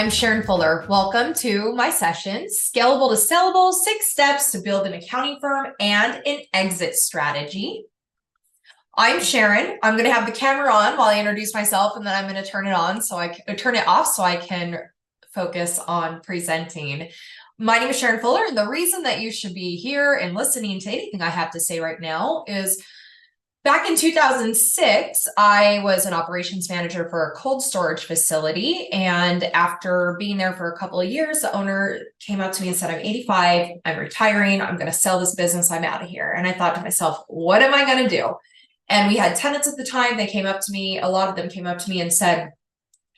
I'm Sharon Fuller. Welcome to my session, Scalable to Sellable, 6 Steps to Build an Accounting Firm and an Exit Strategy. I'm Sharon. I'm going to have the camera on while I introduce myself, and then I'm going to turn it off so I can focus on presenting. My name is Sharon Fuller, and the reason that you should be here and listening to anything I have to say right now is back in 2006, I was an operations manager for a cold storage facility. And after being there for a couple of years, the owner came up to me and said, I'm 85, I'm retiring, I'm going to sell this business, I'm out of here. And I thought to myself, what am I going to do? And we had tenants at the time. They came up to me, a lot of them came up to me and said,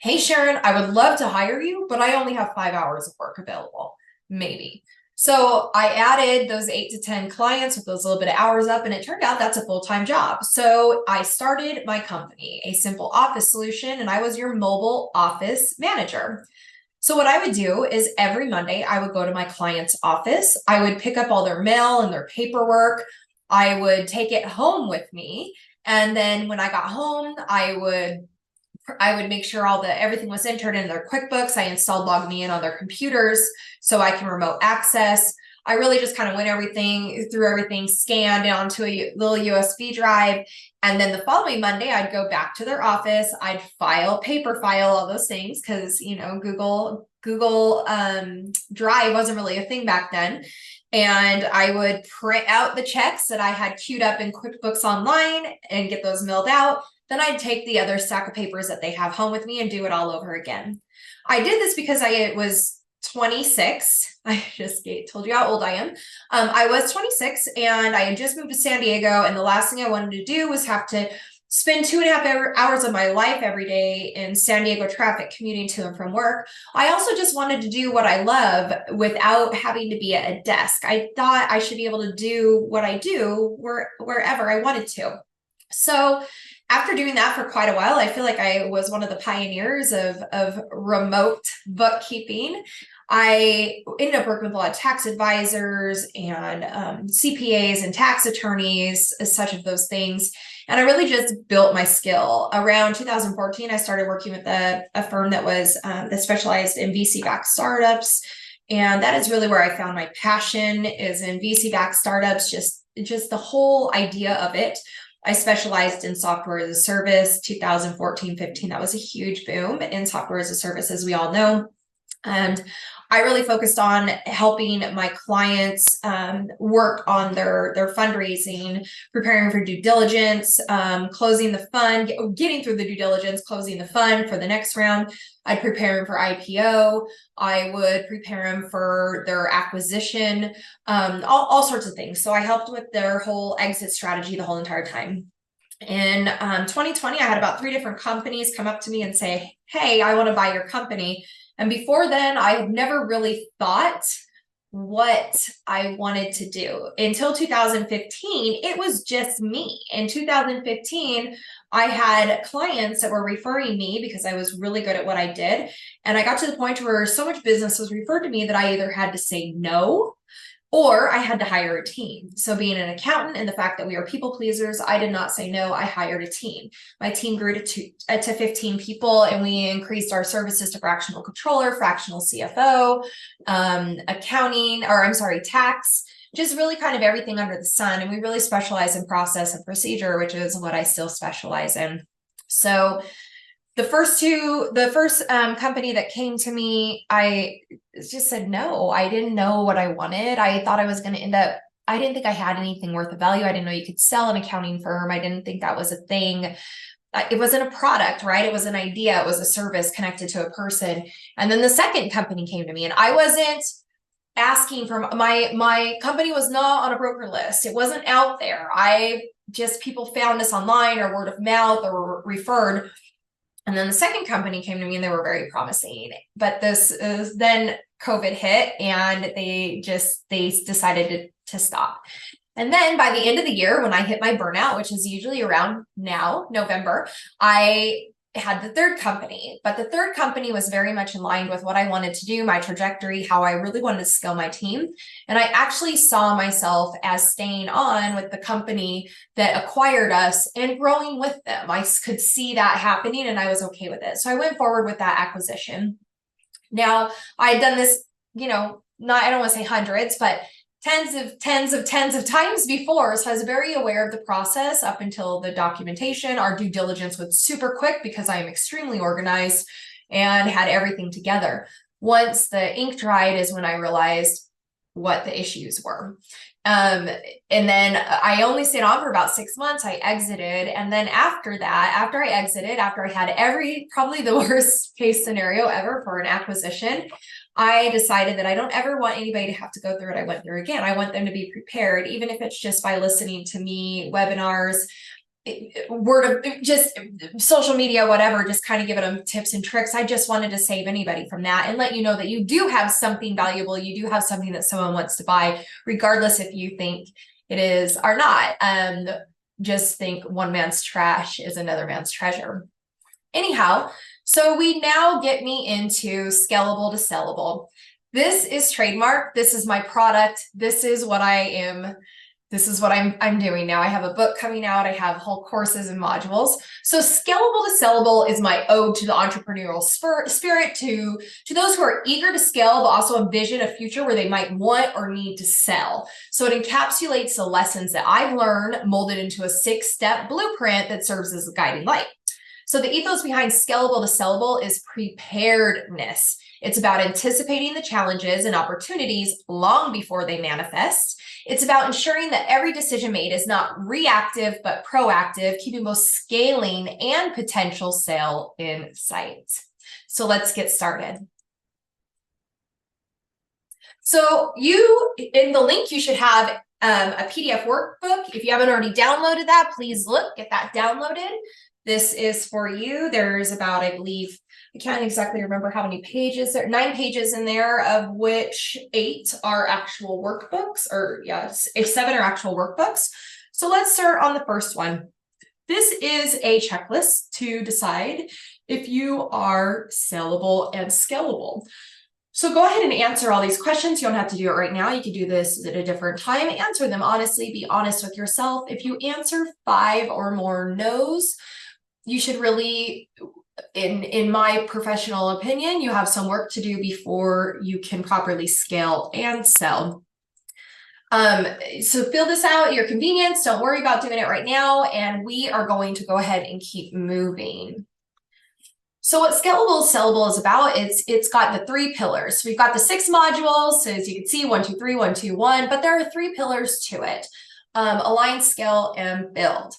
hey, Sharon, I would love to hire you, but I only have 5 hours of work available, maybe. So I added those 8 to 10 clients with those little bit of hours up, and it turned out that's a full-time job. So I started my company, A Simple Office Solution, and I was your mobile office manager. So what I would do is every Monday, I would go to my client's office. I would pick up all their mail and their paperwork. I would take it home with me. And then when I got home, I would make sure everything was entered in their QuickBooks. I installed LogMeIn on their computers so I can remote access. I really just kind of went through everything, scanned onto a little USB drive. And then the following Monday, I'd go back to their office. I'd paper file all those things because, Google Drive wasn't really a thing back then. And I would print out the checks that I had queued up in QuickBooks Online and get those mailed out. Then I'd take the other stack of papers that they have home with me and do it all over again. I did this because I was 26. I just told you how old I am. I was 26 and I had just moved to San Diego. And the last thing I wanted to do was have to spend 2.5 hours of my life every day in San Diego traffic commuting to and from work. I also just wanted to do what I love without having to be at a desk. I thought I should be able to do what I do wherever I wanted to. So after doing that for quite a while, I feel like I was one of the pioneers of remote bookkeeping. I ended up working with a lot of tax advisors and CPAs and tax attorneys, such of those things. And I really just built my skill. Around 2014, I started working with a firm that specialized in VC-backed startups. And that is really where I found my passion, is in VC-backed startups, just the whole idea of it. I specialized in software as a service, 2014-15. That was a huge boom in software as a service, as we all know. And I really focused on helping my clients work on their fundraising, preparing for due diligence, closing the fund, getting through the due diligence, closing the fund for the next round. I'd prepare them for IPO. I would prepare them for their acquisition, all sorts of things. So I helped with their whole exit strategy the whole entire time. In 2020, I had about 3 different companies come up to me and say, hey, I want to buy your company. And before then, I had never really thought what I wanted to do. Until 2015, it was just me. In 2015, I had clients that were referring me because I was really good at what I did. And I got to the point where so much business was referred to me that I either had to say no, or I had to hire a team. So being an accountant and the fact that we are people pleasers, I did not say no, I hired a team. My team grew to 15 people, and we increased our services to fractional controller, fractional CFO, tax, just really kind of everything under the sun. And we really specialize in process and procedure, which is what I still specialize in. So the first company that came to me, I just said no. I didn't know what I wanted. I thought I was going to end up, I didn't think I had anything worth of value. I didn't know you could sell an accounting firm. I didn't think that was a thing. It wasn't a product, right? It was an idea. It was a service connected to a person. And then the second company came to me, and I wasn't asking for my company was not on a broker list. It wasn't out there. People found us online or word of mouth or referred. And then the second company came to me, and they were very promising. But then COVID hit, and they decided to stop. And then by the end of the year, when I hit my burnout, which is usually around now, November, I had the third company. But the third company was very much in line with what I wanted to do, my trajectory, how I really wanted to scale my team. And I actually saw myself as staying on with the company that acquired us and growing with them. I could see that happening, and I was okay with it. So I went forward with that acquisition. Now, I had done this, I don't want to say hundreds, but tens of times before. So I was very aware of the process up until the documentation. Our due diligence was super quick because I am extremely organized and had everything together. Once the ink dried is when I realized what the issues were. And then I only stayed on for about 6 months. I exited. And then after that, after I had probably the worst case scenario ever for an acquisition, I decided that I don't ever want anybody to have to go through what I went through again. I want them to be prepared, even if it's just by listening to me, webinars, just social media, whatever, just kind of giving them tips and tricks. I just wanted to save anybody from that and let you know that you do have something valuable. You do have something that someone wants to buy, regardless if you think it is or not. Just think one man's trash is another man's treasure. Anyhow, so we now get me into Scalable to Sellable. This is trademark. This is my product. This is what I am. This is what I'm doing now. I have a book coming out. I have whole courses and modules. So Scalable to Sellable is my ode to the entrepreneurial spirit, to those who are eager to scale, but also envision a future where they might want or need to sell. So it encapsulates the lessons that I've learned, molded into a 6-step blueprint that serves as a guiding light. So the ethos behind Scalable to Sellable is preparedness. It's about anticipating the challenges and opportunities long before they manifest. It's about ensuring that every decision made is not reactive, but proactive, keeping both scaling and potential sale in sight. So let's get started. So in the link, you should have a PDF workbook. If you haven't already downloaded that, please get that downloaded. This is for you. There's about, I believe, I can't exactly remember how many pages there, 9 pages in there, of which 8 are actual workbooks, or yes, 7 are actual workbooks. So let's start on the first one. This is a checklist to decide if you are sellable and scalable. So go ahead and answer all these questions. You don't have to do it right now. You can do this at a different time. Answer them honestly. Be honest with yourself. If you answer 5 or more no's, you should really, in my professional opinion, you have some work to do before you can properly scale and sell. So fill this out at your convenience. Don't worry about doing it right now. And we are going to go ahead and keep moving. So what Scalable Sellable is about, it's got the 3 pillars. We've got the 6 modules. So as you can see, 1, 2, 3, 1, 2, 1, but there are 3 pillars to it: align, scale, and build.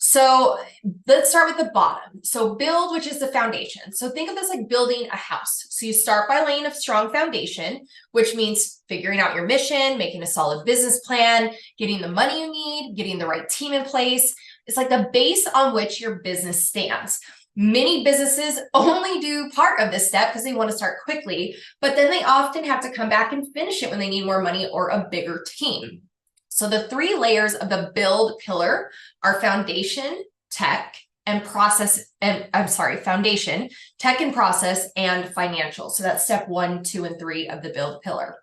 So let's start with the bottom. So build, which is the foundation. So think of this like building a house. So you start by laying a strong foundation, which means figuring out your mission, making a solid business plan, getting the money you need, getting the right team in place. It's like the base on which your business stands. Many businesses only do part of this step because they want to start quickly, but then they often have to come back and finish it when they need more money or a bigger team. So the 3 layers of the build pillar are foundation, tech, and process, foundation, tech and process, and financial. So that's step 1, 2, and 3 of the build pillar.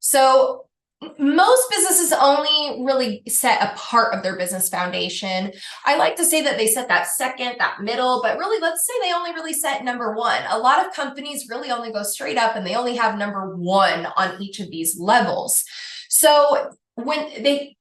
So most businesses only really set a part of their business foundation. I like to say that they set that second, that middle, but really, let's say they only really set number 1. A lot of companies really only go straight up and they only have number 1 on each of these levels. So when they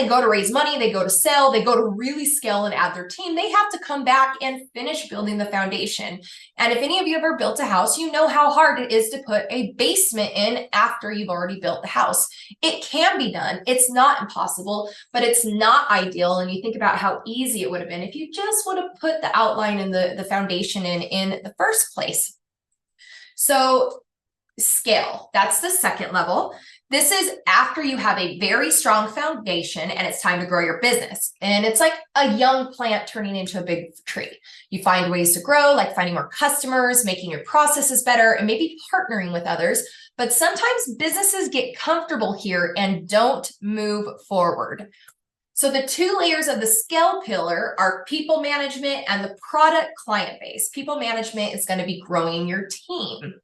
go to raise money, they go to sell, they go to really scale and add their team, they have to come back and finish building the foundation. And if any of you have ever built a house, you know how hard it is to put a basement in after you've already built the house. It can be done. It's not impossible, but it's not ideal. And you think about how easy it would have been if you just would have put the outline and the foundation in the first place. So scale, that's the second level. This is after you have a very strong foundation and it's time to grow your business. And it's like a young plant turning into a big tree. You find ways to grow, like finding more customers, making your processes better, and maybe partnering with others. But sometimes businesses get comfortable here and don't move forward. So the 2 layers of the scale pillar are people management and the product client base. People management is going to be growing your team.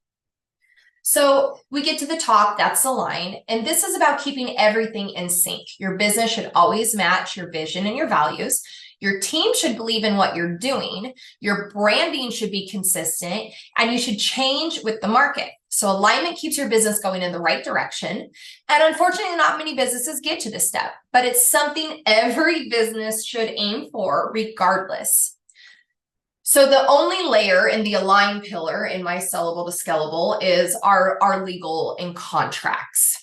So we get to the top, that's the line. And this is about keeping everything in sync. Your business should always match your vision and your values. Your team should believe in what you're doing. Your branding should be consistent, and you should change with the market. So alignment keeps your business going in the right direction. And unfortunately, not many businesses get to this step, but it's something every business should aim for regardless. So the only layer in the align pillar in my Sellable to Scalable is our legal and contracts.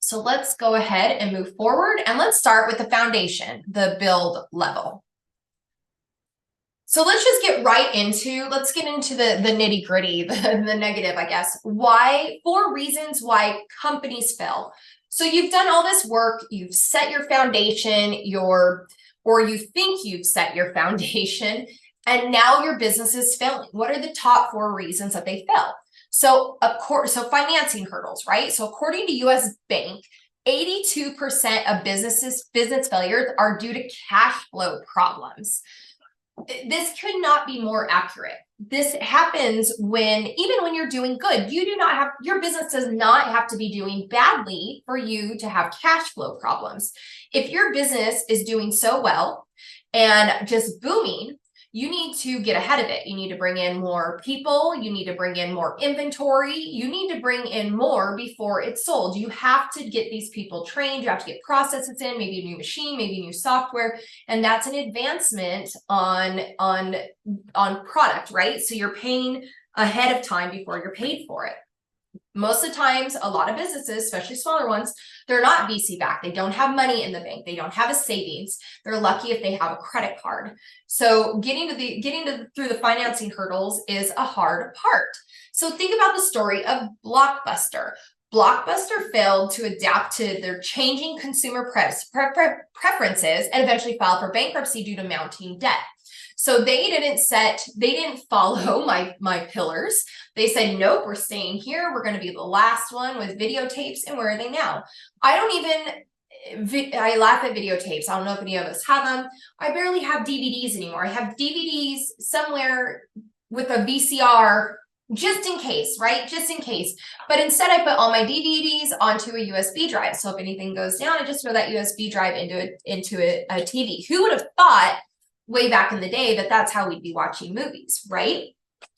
So let's go ahead and move forward, and let's start with the foundation, the build level. So let's just get right into, let's get into the nitty gritty, the negative, I guess. Why? 4 reasons why companies fail. So you've done all this work, you've set your foundation, or you think you've set your foundation, and now your business is failing. What are the top 4 reasons that they fail? So financing hurdles, right? So according to US Bank, 82% of business failures are due to cash flow problems. This could not be more accurate. This happens even when you're doing good. Your business does not have to be doing badly for you to have cash flow problems. If your business is doing so well and just booming, you need to get ahead of it. You need to bring in more people. You need to bring in more inventory. You need to bring in more before it's sold. You have to get these people trained. You have to get processes in, maybe a new machine, maybe new software. And that's an advancement on product, right? So you're paying ahead of time before you're paid for it. Most of the times, a lot of businesses, especially smaller ones, they're not VC backed. They don't have money in the bank. They don't have a savings. They're lucky if they have a credit card. So getting through the financing hurdles is a hard part. So think about the story of Blockbuster. Blockbuster failed to adapt to their changing consumer preferences and eventually filed for bankruptcy due to mounting debt. So they didn't follow my pillars. They said, nope, we're staying here. We're going to be the last one with videotapes. And where are they now? I laugh at videotapes. I don't know if any of us have them. I barely have DVDs anymore. I have DVDs somewhere with a VCR just in case, right? Just in case. But instead I put all my DVDs onto a USB drive. So if anything goes down, I just throw that USB drive into a TV. Who would have thought way back in the day that that's how we'd be watching movies, right?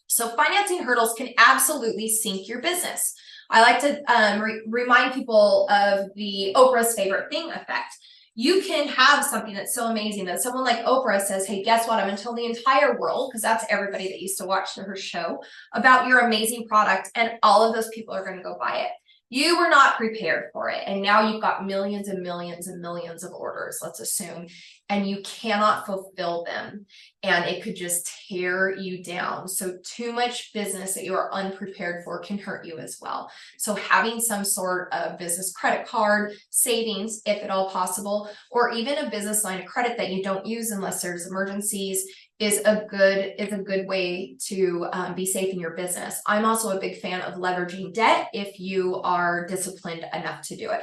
So financing hurdles can absolutely sink your business. I like to remind people of the Oprah's favorite thing effect. You can have something that's so amazing that someone like Oprah says, hey, guess what? I'm going to tell the entire world, because that's everybody that used to watch her show, about your amazing product, and all of those people are going to go buy it. You were not prepared for it. And now you've got millions and millions and millions of orders, let's assume, and you cannot fulfill them. And it could just tear you down. So too much business that you are unprepared for can hurt you as well. So having some sort of business credit card, savings, if at all possible, or even a business line of credit that you don't use unless there's emergencies, is a good way to be safe in your business. I'm also a big fan of leveraging debt if you are disciplined enough to do it.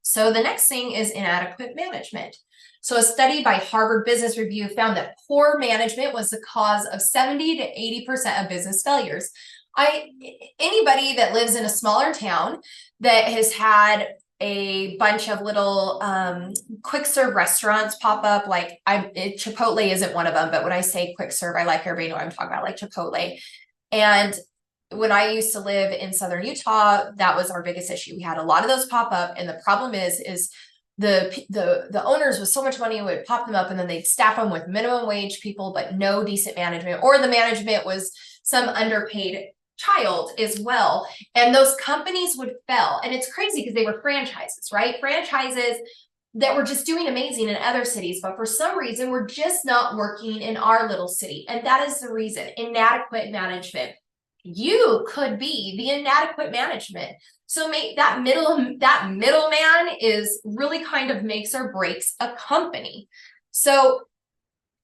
So the next thing is inadequate management. So a study by Harvard Business Review found that poor management was the cause of 70 to 80% of business failures. Anybody that lives in a smaller town that has had a bunch of little quick serve restaurants pop up, like Chipotle isn't one of them, but when I say quick serve, I like everybody to know what I'm talking about, like Chipotle. And when I used to live in Southern Utah, that was our biggest issue. We had a lot of those pop up, and the problem is the owners with so much money would pop them up, and then they'd staff them with minimum wage people, but no decent management, or the management was some underpaid child as well. And those companies would fail. And it's crazy because they were franchises, right? Franchises that were just doing amazing in other cities, but for some reason, we're just not working in our little city. And that is the reason: inadequate management. You could be the inadequate management. So that middleman is really kind of makes or breaks a company. So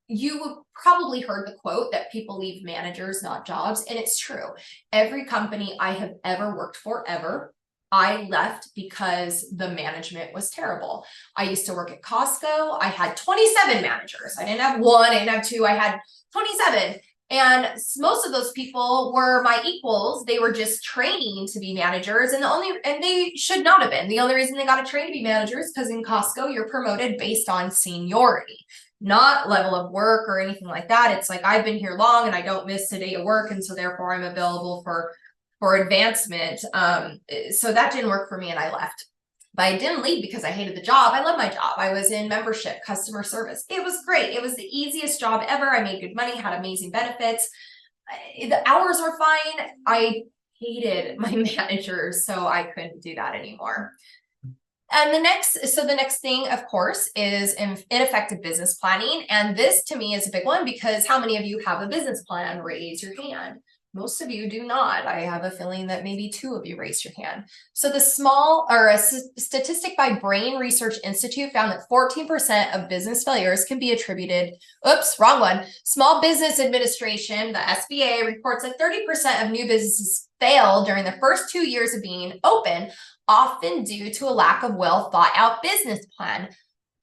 you probably heard the quote that people leave managers, not jobs. And it's true. Every company I have ever worked for, I left because the management was terrible. I used to work at Costco. I had 27 managers. I didn't have one, I didn't have two, I had 27. And most of those people were my equals. They were just training to be managers, and they should not have been. The only reason they got to train to be managers because in Costco, you're promoted based on seniority. not level of work or anything like that. It's like, I've been here long and I don't miss a day of work. And so therefore I'm available for advancement. So that didn't work for me and I left. But I didn't leave because I hated the job. I love my job. I was in membership, customer service. It was great. It was the easiest job ever. I made good money, had amazing benefits. The hours were fine. I hated my managers, so I couldn't do that anymore. And the next thing, of course, is ineffective business planning. And this to me is a big one because how many of you have a business plan? Raise your hand. Most of you do not. I have a feeling that maybe 2 of you raised your hand. So a statistic by Brain Research Institute found that 14% of business failures can be attributed, wrong one. Small Business Administration, the SBA, reports that 30% of new businesses fail during the first 2 years of being open, often due to a lack of well thought out business plan.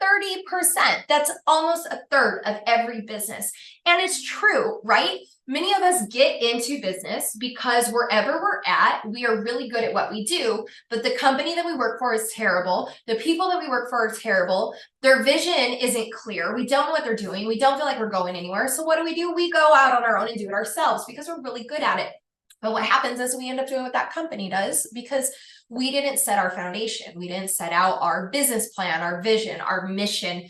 30%, that's almost a third of every business. And it's true, right? Many of us get into business because wherever we're at, we are really good at what we do, but the company that we work for is terrible. The people that we work for are terrible. Their vision isn't clear. We don't know what they're doing. We don't feel like we're going anywhere. So what do? We go out on our own and do it ourselves because we're really good at it. But what happens is we end up doing what that company does because we didn't set our foundation. We didn't set out our business plan, our vision, our mission.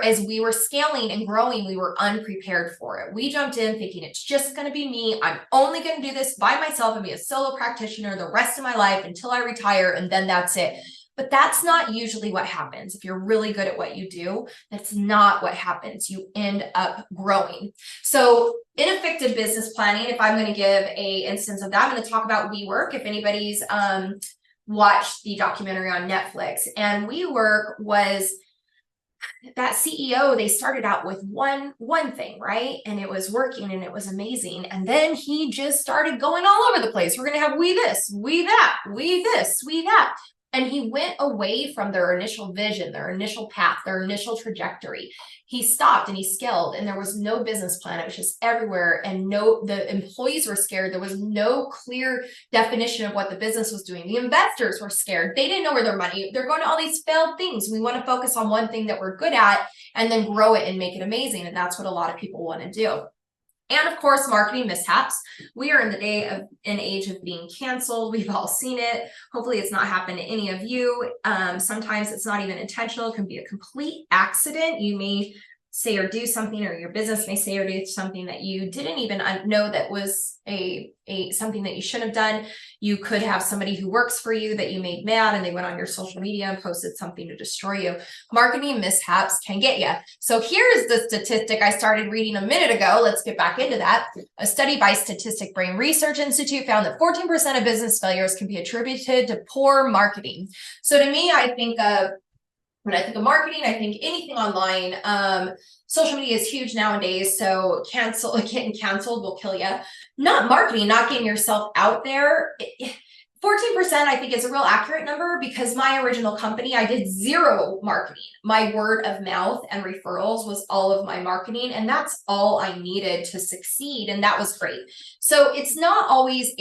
As we were scaling and growing, we were unprepared for it. We jumped in thinking it's just going to be me. I'm only going to do this by myself and be a solo practitioner the rest of my life until I retire, and then that's it. But that's not usually what happens. If you're really good at what you do, that's not what happens. You end up growing. So ineffective business planning, if I'm going to give a instance of that, I'm going to talk about WeWork. If anybody's watched the documentary on Netflix, and WeWork was that CEO, they started out with one thing, right? And it was working and it was amazing. And then he just started going all over the place. We're going to have we this, we that, we this, we that. And he went away from their initial vision, their initial path, their initial trajectory. He stopped and he scaled, and there was no business plan. It was just everywhere. And the employees were scared. There was no clear definition of what the business was doing. The investors were scared. They didn't know where their money, they're going to all these failed things. We want to focus on one thing that we're good at and then grow it and make it amazing. And that's what a lot of people want to do. And of course, marketing mishaps. We are in the age of being canceled. We've all seen it. Hopefully it's not happened to any of you. Sometimes it's not even intentional. It can be a complete accident. You may say or do something, or your business may say or do something that you didn't even know that was something that you shouldn't have done. You could have somebody who works for you that you made mad and they went on your social media and posted something to destroy you. Marketing mishaps can get you. So here's the statistic I started reading a minute ago. Let's get back into that. A study by Statistic Brain Research Institute found that 14% of business failures can be attributed to poor marketing. So to me, when I think of marketing, I think anything online. Social media is huge nowadays, so getting canceled will kill you. Not marketing, not getting yourself out there. 14% I think is a real accurate number because my original company, I did zero marketing. My word of mouth and referrals was all of my marketing, and that's all I needed to succeed, and that was great. So it's not always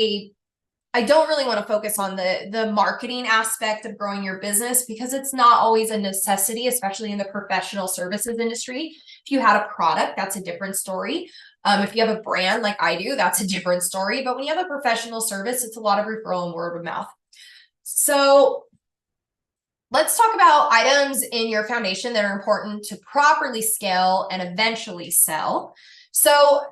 I don't really want to focus on the marketing aspect of growing your business because it's not always a necessity, especially in the professional services industry. If you had a product, that's a different story. If you have a brand like I do, that's a different story. But when you have a professional service, it's a lot of referral and word of mouth. So let's talk about items in your foundation that are important to properly scale and eventually sell. So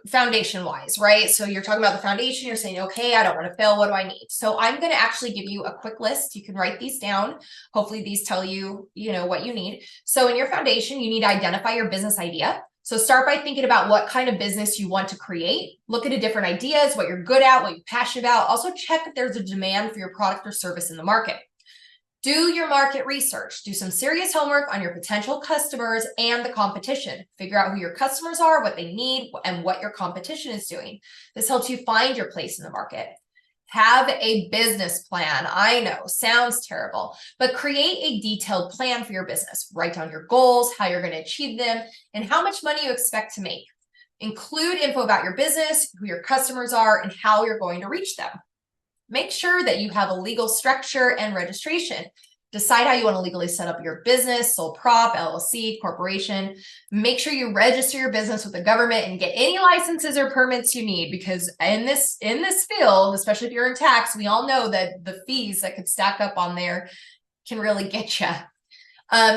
foundation wise, right? So you're talking about the foundation, you're saying, okay, I don't want to fail. What do I need? So I'm going to actually give you a quick list. You can write these down. Hopefully these tell you, what you need. So in your foundation, you need to identify your business idea. So start by thinking about what kind of business you want to create. Look at the different ideas, what you're good at, what you're passionate about. Also check if there's a demand for your product or service in the market. Do your market research. Do some serious homework on your potential customers and the competition. Figure out who your customers are, what they need, and what your competition is doing. This helps you find your place in the market. Have a business plan. I know, sounds terrible, but create a detailed plan for your business. Write down your goals, how you're going to achieve them, and how much money you expect to make. Include info about your business, who your customers are, and how you're going to reach them. Make sure that you have a legal structure and registration. Decide how you want to legally set up your business, sole prop, LLC, corporation. Make sure you register your business with the government and get any licenses or permits you need, because in this field, especially if you're in tax, we all know that the fees that could stack up on there can really get you.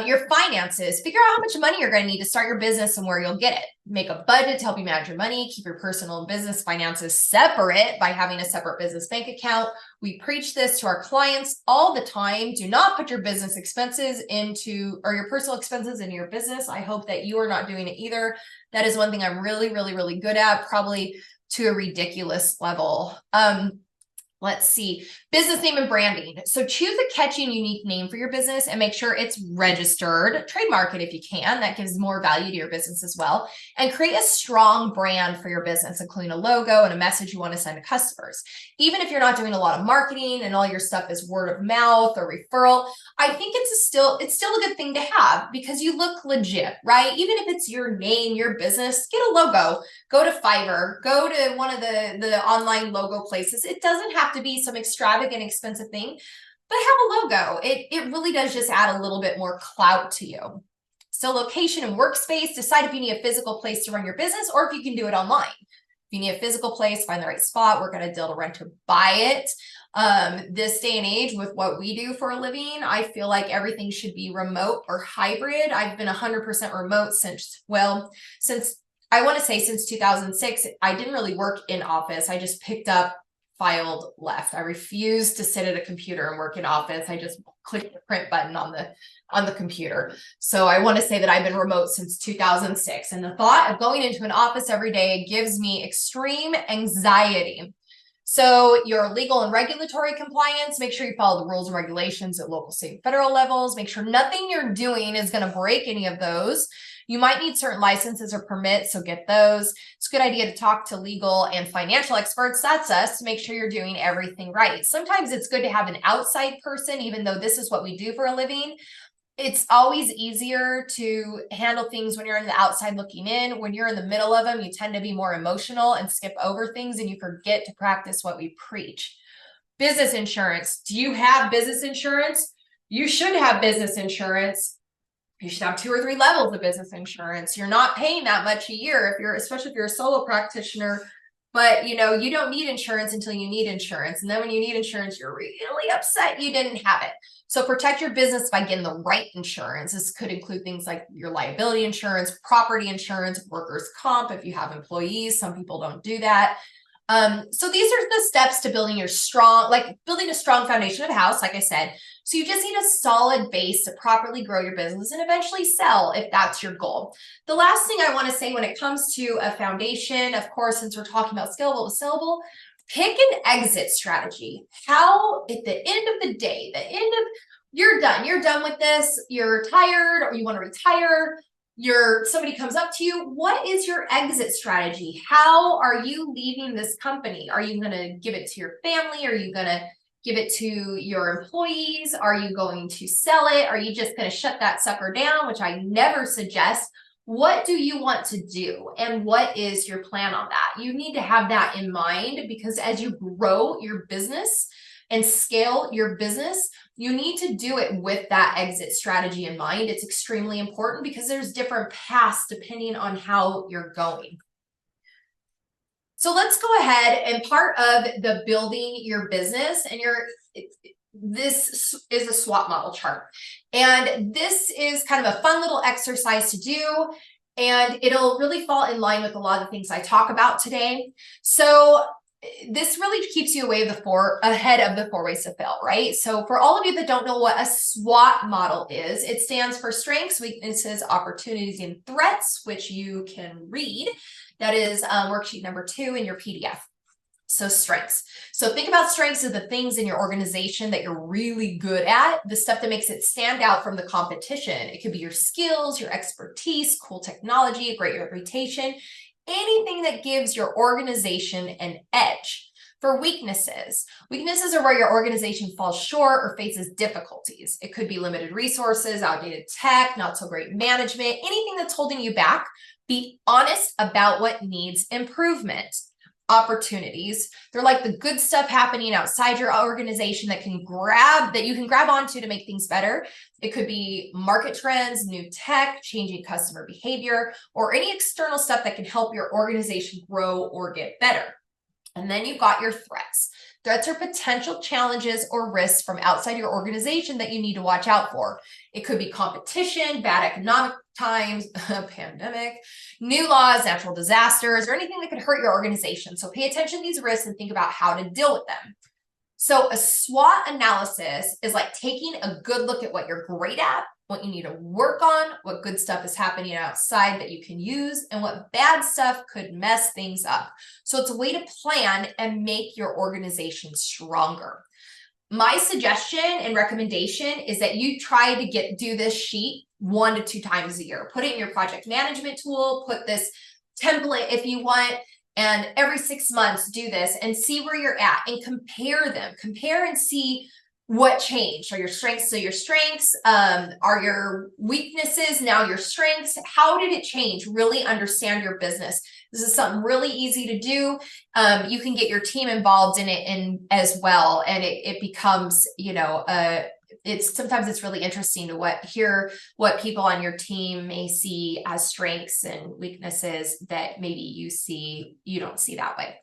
Your finances, figure out how much money you're going to need to start your business and where you'll get it. Make a budget to help you manage your money. Keep your personal and business finances separate by having a separate business bank account. We preach this to our clients all the time. Do not put your business expenses or your personal expenses into your business. I hope that you are not doing it either. That is one thing I'm really, really, really good at, probably to a ridiculous level. Let's see, business name and branding. So choose a catchy and unique name for your business and make sure it's registered. Trademark it if you can. That gives more value to your business as well. And create a strong brand for your business, including a logo and a message you want to send to customers. Even if you're not doing a lot of marketing and all your stuff is word of mouth or referral, I think it's still a good thing to have, because you look legit, right? Even if it's your name, your business, get a logo. Go to Fiverr, go to one of the online logo places. It doesn't have to be some extravagant, expensive thing, but have a logo. It really does just add a little bit more clout to you. So location and workspace, decide if you need a physical place to run your business or if you can do it online. If you need a physical place, find the right spot, work on a deal to rent or buy it. This day and age with what we do for a living, I feel like everything should be remote or hybrid. I've been 100% remote since I want to say since 2006. I didn't really work in office. I just picked up, filed, left. I refused to sit at a computer and work in office. I just clicked the print button on the computer. So I want to say that I've been remote since 2006. And the thought of going into an office every day gives me extreme anxiety. So your legal and regulatory compliance, make sure you follow the rules and regulations at local, state, and federal levels. Make sure nothing you're doing is going to break any of those. You might need certain licenses or permits, so get those. It's a good idea to talk to legal and financial experts, that's us, to make sure you're doing everything right. Sometimes it's good to have an outside person, even though this is what we do for a living. It's always easier to handle things when you're on the outside looking in. When you're in the middle of them, you tend to be more emotional and skip over things, and you forget to practice what we preach. Business insurance. Do you have business insurance? You should have business insurance. You should have 2 or 3 levels of business insurance. You're not paying that much a year, especially if you're a solo practitioner. But you don't need insurance until you need insurance. And then when you need insurance, you're really upset you didn't have it. So protect your business by getting the right insurance. This could include things like your liability insurance, property insurance, workers' comp if you have employees. Some people don't do that. So these are the steps to building a strong foundation of a house, like I said. So you just need a solid base to properly grow your business and eventually sell if that's your goal. The last thing I want to say when it comes to a foundation, of course, since we're talking about scalable to sellable, pick an exit strategy. How at the end of the day, you're done with this, you're tired or you want to retire, somebody comes up to you, what is your exit strategy? How are you leaving this company? Are you going to give it to your family? Are you going to give it to your employees? Are you going to sell it? Are you just going to shut that sucker down, which I never suggest? What do you want to do? And what is your plan on that? You need to have that in mind, because as you grow your business and scale your business, you need to do it with that exit strategy in mind. It's extremely important because there's different paths depending on how you're going. So let's go ahead, and part of the building your business and this is a SWOT model chart. And this is kind of a fun little exercise to do, and it'll really fall in line with a lot of the things I talk about today. So this really keeps you ahead of the 4 ways to fail, right? So for all of you that don't know what a SWOT model is, it stands for strengths, weaknesses, opportunities, and threats, which you can read. That is worksheet number 2 in your PDF. So strengths. So think about strengths as the things in your organization that you're really good at, the stuff that makes it stand out from the competition. It could be your skills, your expertise, cool technology, a great reputation, anything that gives your organization an edge. For weaknesses are where your organization falls short or faces difficulties. It could be limited resources, outdated tech, not so great management, anything that's holding you back. Be honest about what needs improvement. opportunities. They're like the good stuff happening outside your organization that you can grab onto to make things better. It could be market trends, new tech, changing customer behavior, or any external stuff that can help your organization grow or get better. And then you've got your threats. Threats are potential challenges or risks from outside your organization that you need to watch out for. It could be competition, bad economic times, a pandemic, new laws, natural disasters, or anything that could hurt your organization. So pay attention to these risks and think about how to deal with them. So a SWOT analysis is like taking a good look at what you're great at, what you need to work on, what good stuff is happening outside that you can use, and what bad stuff could mess things up. So it's a way to plan and make your organization stronger. My suggestion and recommendation is that you try to do this sheet 1 to 2 times a year. Put it in your project management tool, put this template if you want, and every 6 months do this and see where you're at and compare them. Compare and see what changed. Are your strengths still your strengths? Are your weaknesses now your strengths? How did it change? Really understand your business. This is something really easy to do. You can get your team involved in it as well. And it becomes, sometimes it's really interesting to hear what people on your team may see as strengths and weaknesses that maybe you don't see that way.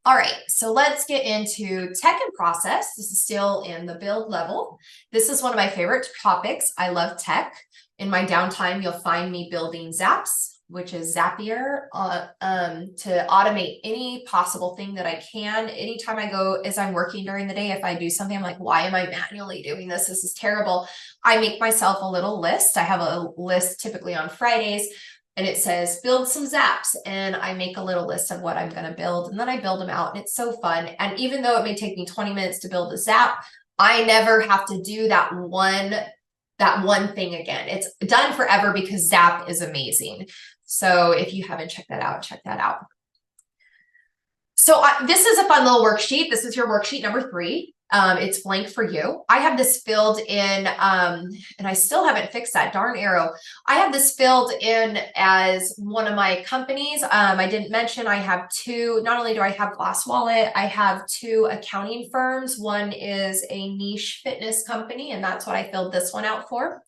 All right, so let's get into tech and process. This is still in the build level. This is one of my favorite topics. I love tech. In my downtime, you'll find me building Zaps, which is Zapier, to automate any possible thing that I can. Anytime as I'm working during the day, if I do something, I'm like, why am I manually doing this? This is terrible. I make myself a little list. I have a list typically on Fridays, and it says, build some Zaps. And I make a little list of what I'm going to build. And then I build them out. And it's so fun. And even though it may take me 20 minutes to build a Zap, I never have to do that one thing again. It's done forever because Zap is amazing. So if you haven't checked that out, check that out. So this is a fun little worksheet. This is your worksheet number 3. It's blank for you. I have this filled in, and I still haven't fixed that darn arrow. I have this filled in as one of my companies. I didn't mention I have 2, not only do I have Glass Wallet, I have 2 accounting firms. One is a niche fitness company, and that's what I filled this one out for.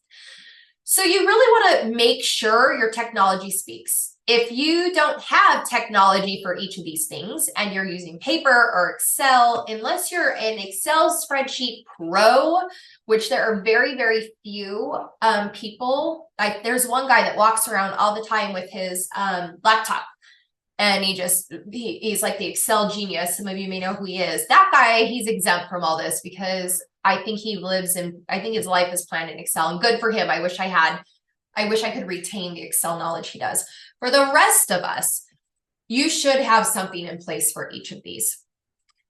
So you really want to make sure your technology speaks. If you don't have technology for each of these things and you're using paper or Excel, unless you're an Excel spreadsheet pro, which there are very, very few people, like there's one guy that walks around all the time with his laptop, and he's like the Excel genius. Some of you may know who he is. That guy, he's exempt from all this because I think his life is planned in Excel, and good for him. I wish I could retain the Excel knowledge he does. For the rest of us, you should have something in place for each of these.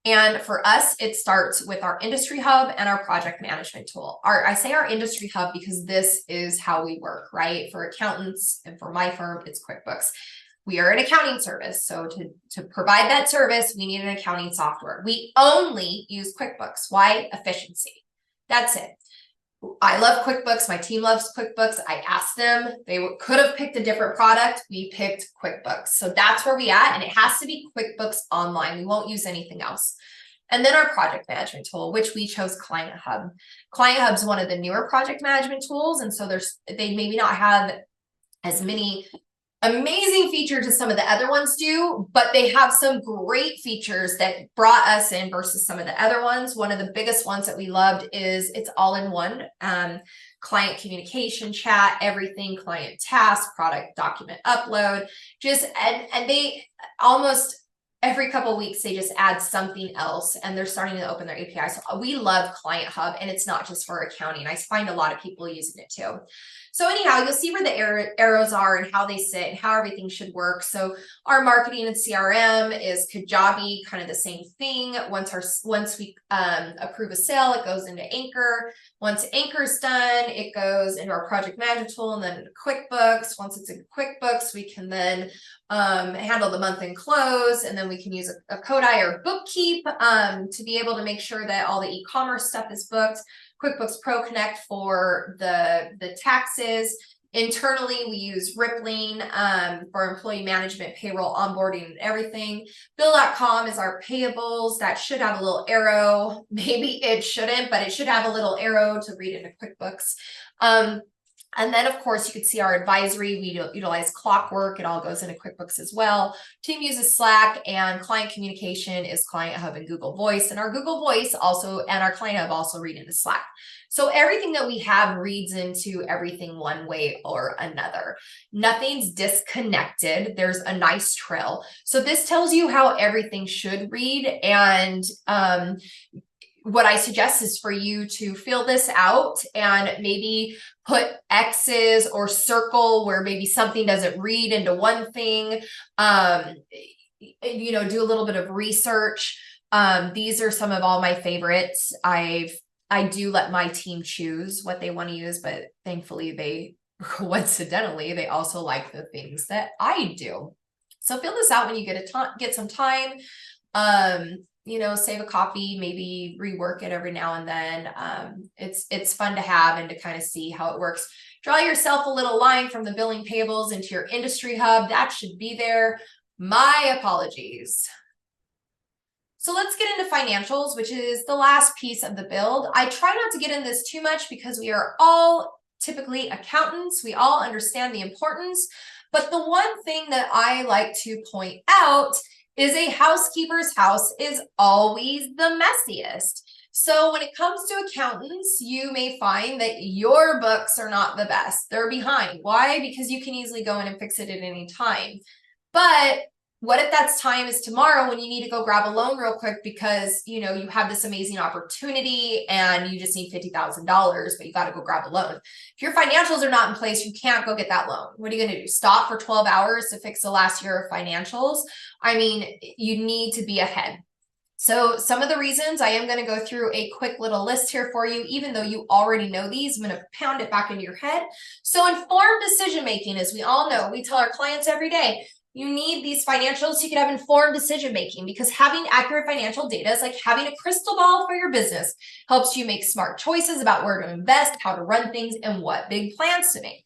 And for us, it starts with our industry hub and our project management tool. I say our industry hub because this is how we work, right? For accountants and for my firm, it's QuickBooks. We are an accounting service. So to provide that service, we need an accounting software. We only use QuickBooks. Why? Efficiency. That's it. I love QuickBooks. My team loves QuickBooks. I asked them. They could have picked a different product. We picked QuickBooks. So that's where we at. And it has to be QuickBooks Online. We won't use anything else. And then our project management tool, which we chose Client Hub. Client Hub is one of the newer project management tools. And so they maybe not have as many amazing features as some of the other ones do, but they have some great features that brought us in versus some of the other ones. One of the biggest ones that we loved is it's all in one. Client communication, chat, everything, client task, product document upload, and they almost every couple of weeks, they just add something else, and they're starting to open their API. So we love Client Hub, and it's not just for accounting. I find a lot of people using it too. So anyhow, you'll see where the arrows are and how they sit and how everything should work. So our marketing and CRM is Kajabi, kind of the same thing. Once we approve a sale, it goes into Anchor. Once Anchor's done, it goes into our project management tool and then into QuickBooks. Once it's in QuickBooks, we can then handle the month end close, and then we can use a Kodai or Bookkeep to be able to make sure that all the e-commerce stuff is booked. QuickBooks Pro Connect for the taxes. Internally, we use Rippling for employee management, payroll, onboarding, and everything. Bill.com is our payables. That should have a little arrow. Maybe it shouldn't, but it should have a little arrow to read into QuickBooks. And then, of course, you can see our advisory. We utilize Clockwork. It all goes into QuickBooks as well. Team uses Slack, and client communication is Client Hub and Google Voice. And our Google Voice also, and our Client Hub also read into Slack. So everything that we have reads into everything one way or another. Nothing's disconnected. There's a nice trail. So this tells you how everything should read. And what I suggest is for you to fill this out and maybe put X's or circle where maybe something doesn't read into one thing. You know, do a little bit of research. These are some of all my favorites. I do let my team choose what they want to use, but thankfully they, coincidentally, they also like the things that I do. So fill this out when you get some time. You know, save a copy, maybe rework it every now and then. It's fun to have and to kind of see how it works. Draw yourself a little line from the billing payables into your industry hub. That should be there. My apologies. So let's get into financials, which is the last piece of the build. I try not to get in this too much because we are all typically accountants. We all understand the importance. But the one thing that I like to point out is a housekeeper's house is always the messiest. So when it comes to accountants, you may find that your books are not the best. They're behind. Why? Because you can easily go in and fix it at any time. But what if that's time is tomorrow when you need to go grab a loan real quick because, you know, you have this amazing opportunity and you just need $50,000, but you got to go grab a loan. If your financials are not in place, you can't go get that loan. What are you going to do? Stop for 12 hours to fix the last year of financials? I mean, you need to be ahead. So some of the reasons, I am going to go through a quick little list here for you, even though you already know these. I'm going to pound it back into your head. So informed decision-making, as we all know, we tell our clients every day, you need these financials so you can have informed decision making, because having accurate financial data is like having a crystal ball for your business. Helps you make smart choices about where to invest, how to run things, and what big plans to make.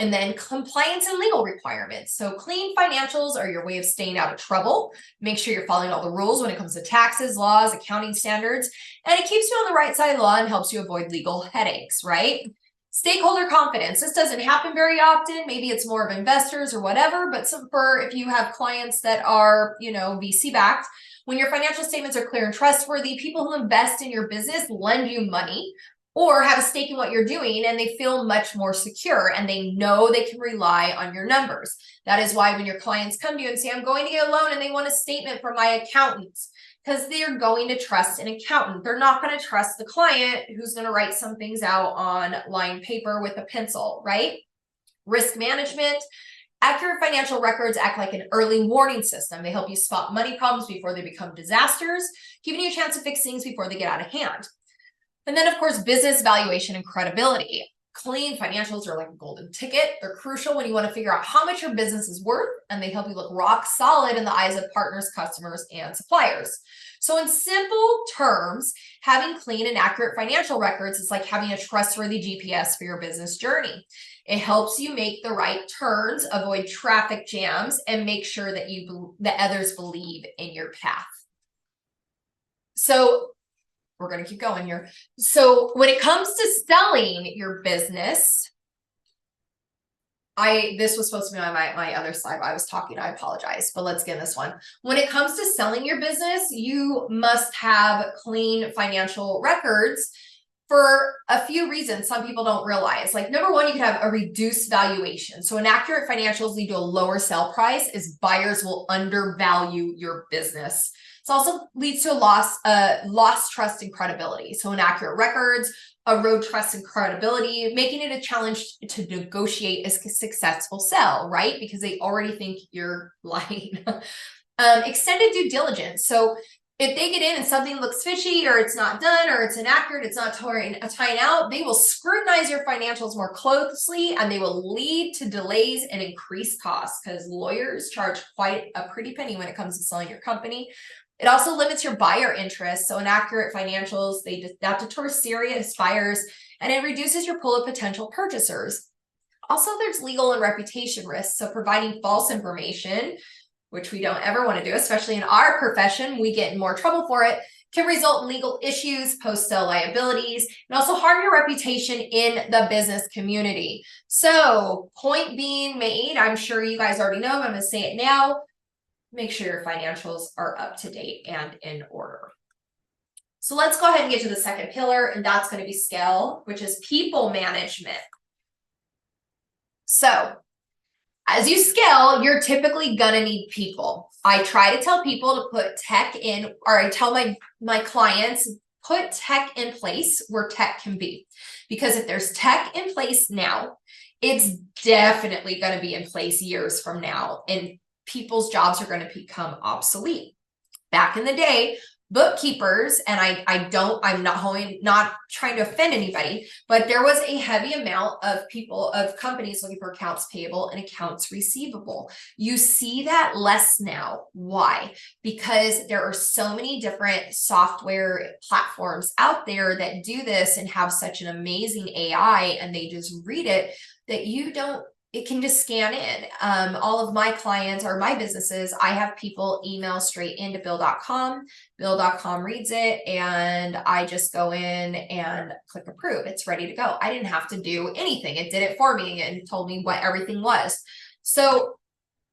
And then compliance and legal requirements. So clean financials are your way of staying out of trouble. Make sure you're following all the rules when it comes to taxes, laws, accounting standards, and it keeps you on the right side of the law and helps you avoid legal headaches, right? Stakeholder confidence. This doesn't happen very often. Maybe it's more of investors or whatever, but if you have clients that are, you know, VC backed, when your financial statements are clear and trustworthy, people who invest in your business lend you money or have a stake in what you're doing, and they feel much more secure and they know they can rely on your numbers. That is why when your clients come to you and say, I'm going to get a loan, and they want a statement from my accountant, because they're going to trust an accountant. They're not going to trust the client who's going to write some things out on lined paper with a pencil, right? Risk management. Accurate financial records act like an early warning system. They help you spot money problems before they become disasters, giving you a chance to fix things before they get out of hand. And then, of course, business valuation and credibility. Clean financials are like a golden ticket. They're crucial when you want to figure out how much your business is worth, and they help you look rock solid in the eyes of partners, customers, and suppliers. So in simple terms, having clean and accurate financial records is like having a trustworthy GPS for your business journey. It helps you make the right turns, avoid traffic jams, and make sure that that others believe in your path. So we're going to keep going here. So when it comes to selling your business, this was supposed to be on my other slide. I was talking, I apologize, but let's get this one. When it comes to selling your business, you must have clean financial records for a few reasons some people don't realize. Like, number one, you can have a reduced valuation. So inaccurate financials lead to a lower sell price as buyers will undervalue your business. It also leads to lost trust and credibility. So inaccurate records erode trust and credibility, making it a challenge to negotiate a successful sell, right? Because they already think you're lying. Extended due diligence. So if they get in and something looks fishy, or it's not done, or it's inaccurate, it's not tying out, they will scrutinize your financials more closely, and they will lead to delays and increased costs, because lawyers charge quite a pretty penny when it comes to selling your company. It also limits your buyer interest. So inaccurate financials, they deter serious buyers, and it reduces your pool of potential purchasers. Also, there's legal and reputation risks. So providing false information, which we don't ever want to do, especially in our profession, we get in more trouble for it, can result in legal issues, post-sale liabilities, and also harm your reputation in the business community. So point being made, I'm sure you guys already know, but I'm going to say it now. Make sure your financials are up to date and in order. So let's go ahead and get to the second pillar, and that's going to be scale, which is people management. So as you scale, you're typically going to need people. I try to tell people to put tech in, or I tell my clients, put tech in place where tech can be. Because if there's tech in place now, it's definitely going to be in place years from now, and people's jobs are going to become obsolete. Back in the day, bookkeepers, and I'm not trying to offend anybody, but there was a heavy amount of companies looking for accounts payable and accounts receivable. You see that less now. Why? Because there are so many different software platforms out there that do this and have such an amazing AI, and they just read it that it can just scan in. All of my clients or my businesses, I have people email straight into bill.com. Bill.com reads it, and I just go in and click approve. It's ready to go. I didn't have to do anything. It did it for me and told me what everything was. So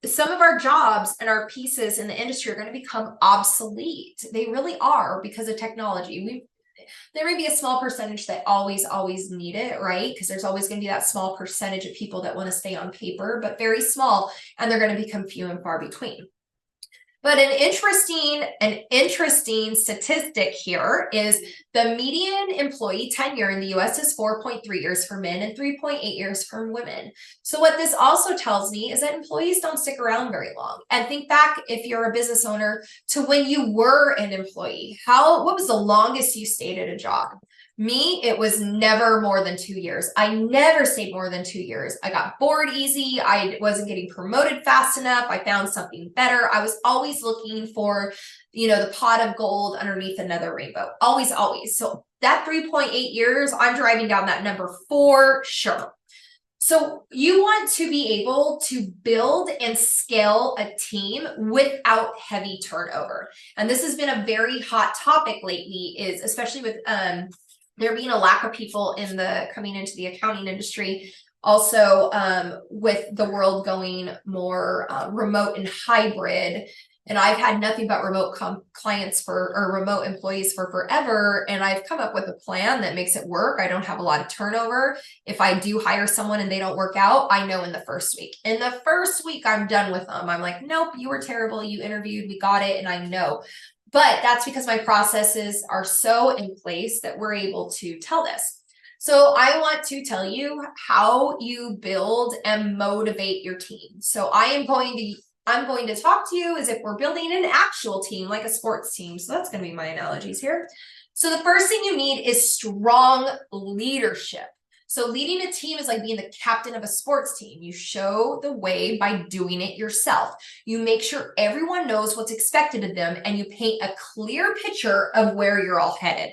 some of our jobs and our pieces in the industry are going to become obsolete. They really are, because of technology. There may be a small percentage that always need it, right? Because there's always going to be that small percentage of people that want to stay on paper, but very small, and they're going to become few and far between. But an interesting statistic here is the median employee tenure in the US is 4.3 years for men and 3.8 years for women. So what this also tells me is that employees don't stick around very long. And think back, if you're a business owner, to when you were an employee. What was the longest you stayed at a job? Me, it was never more than 2 years. I never stayed more than 2 years. I got bored easy. I wasn't getting promoted fast enough. I found something better. I was always looking for, the pot of gold underneath another rainbow. Always. So that 3.8 years, I'm driving down that number for sure. So you want to be able to build and scale a team without heavy turnover. And this has been a very hot topic lately, is especially with, there being a lack of people coming into the accounting industry. Also, with the world going more remote and hybrid, and I've had nothing but remote remote employees for forever, and I've come up with a plan that makes it work. I don't have a lot of turnover. If I do hire someone and they don't work out, I know in the first week. In the first week, I'm done with them. I'm like, nope, you were terrible. You interviewed, we got it, and I know. But that's because my processes are so in place that we're able to tell this. So I want to tell you how you build and motivate your team. So I'm going to talk to you as if we're building an actual team, like a sports team. So that's going to be my analogies here. So the first thing you need is strong leadership. So leading a team is like being the captain of a sports team. You show the way by doing it yourself. You make sure everyone knows what's expected of them, and you paint a clear picture of where you're all headed.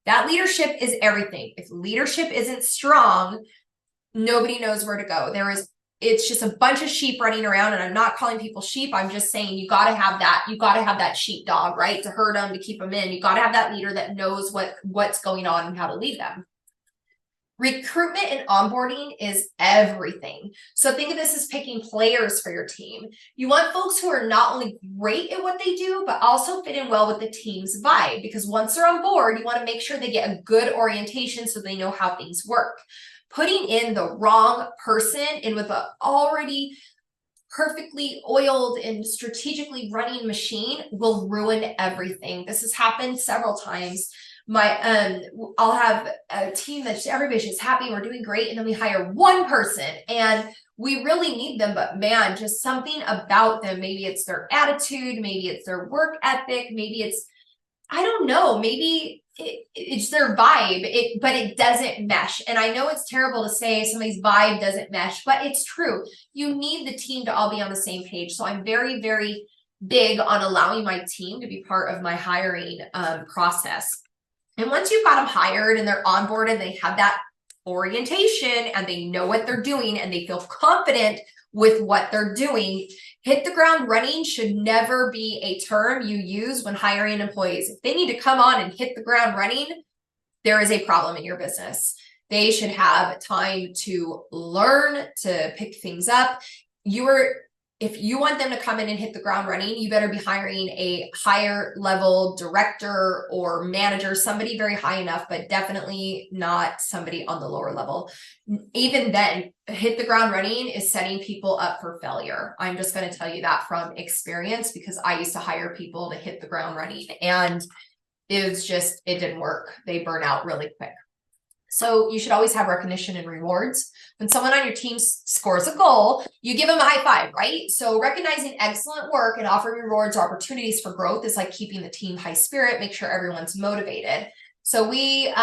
That leadership is everything. If leadership isn't strong, nobody knows where to go. It's just a bunch of sheep running around, and I'm not calling people sheep. I'm just saying you got to have that sheepdog, right? To herd them, to keep them in. You got to have that leader that knows what's going on and how to lead them. Recruitment and onboarding is everything. So think of this as picking players for your team. You want folks who are not only great at what they do, but also fit in well with the team's vibe, because once they're on board, you want to make sure they get a good orientation so they know how things work. Putting in the wrong person in with an already perfectly oiled and strategically running machine will ruin everything. This has happened several times. I'll have a team that everybody's just happy, we're doing great, and then we hire one person and we really need them, but man, just something about them, maybe it's their attitude, maybe it's their work ethic, maybe it's, I don't know, maybe it's their vibe, but it doesn't mesh. And I know it's terrible to say somebody's vibe doesn't mesh, but it's true. You need the team to all be on the same page. So I'm very, very big on allowing my team to be part of my hiring process. And once you've got them hired and they're onboarded, they have that orientation and they know what they're doing and they feel confident with what they're doing. Hit the ground running should never be a term you use when hiring employees. If they need to come on and hit the ground running, there is a problem in your business. They should have time to learn, to pick things up. If you want them to come in and hit the ground running, you better be hiring a higher level director or manager, somebody very high enough, but definitely not somebody on the lower level. Even then, hit the ground running is setting people up for failure. I'm just going to tell you that from experience, because I used to hire people to hit the ground running and it didn't work. They burn out really quick. So you should always have recognition and rewards. When someone on your team scores a goal, you give them a high five, right? So recognizing excellent work and offering rewards or opportunities for growth is like keeping the team high spirit, make sure everyone's motivated. So we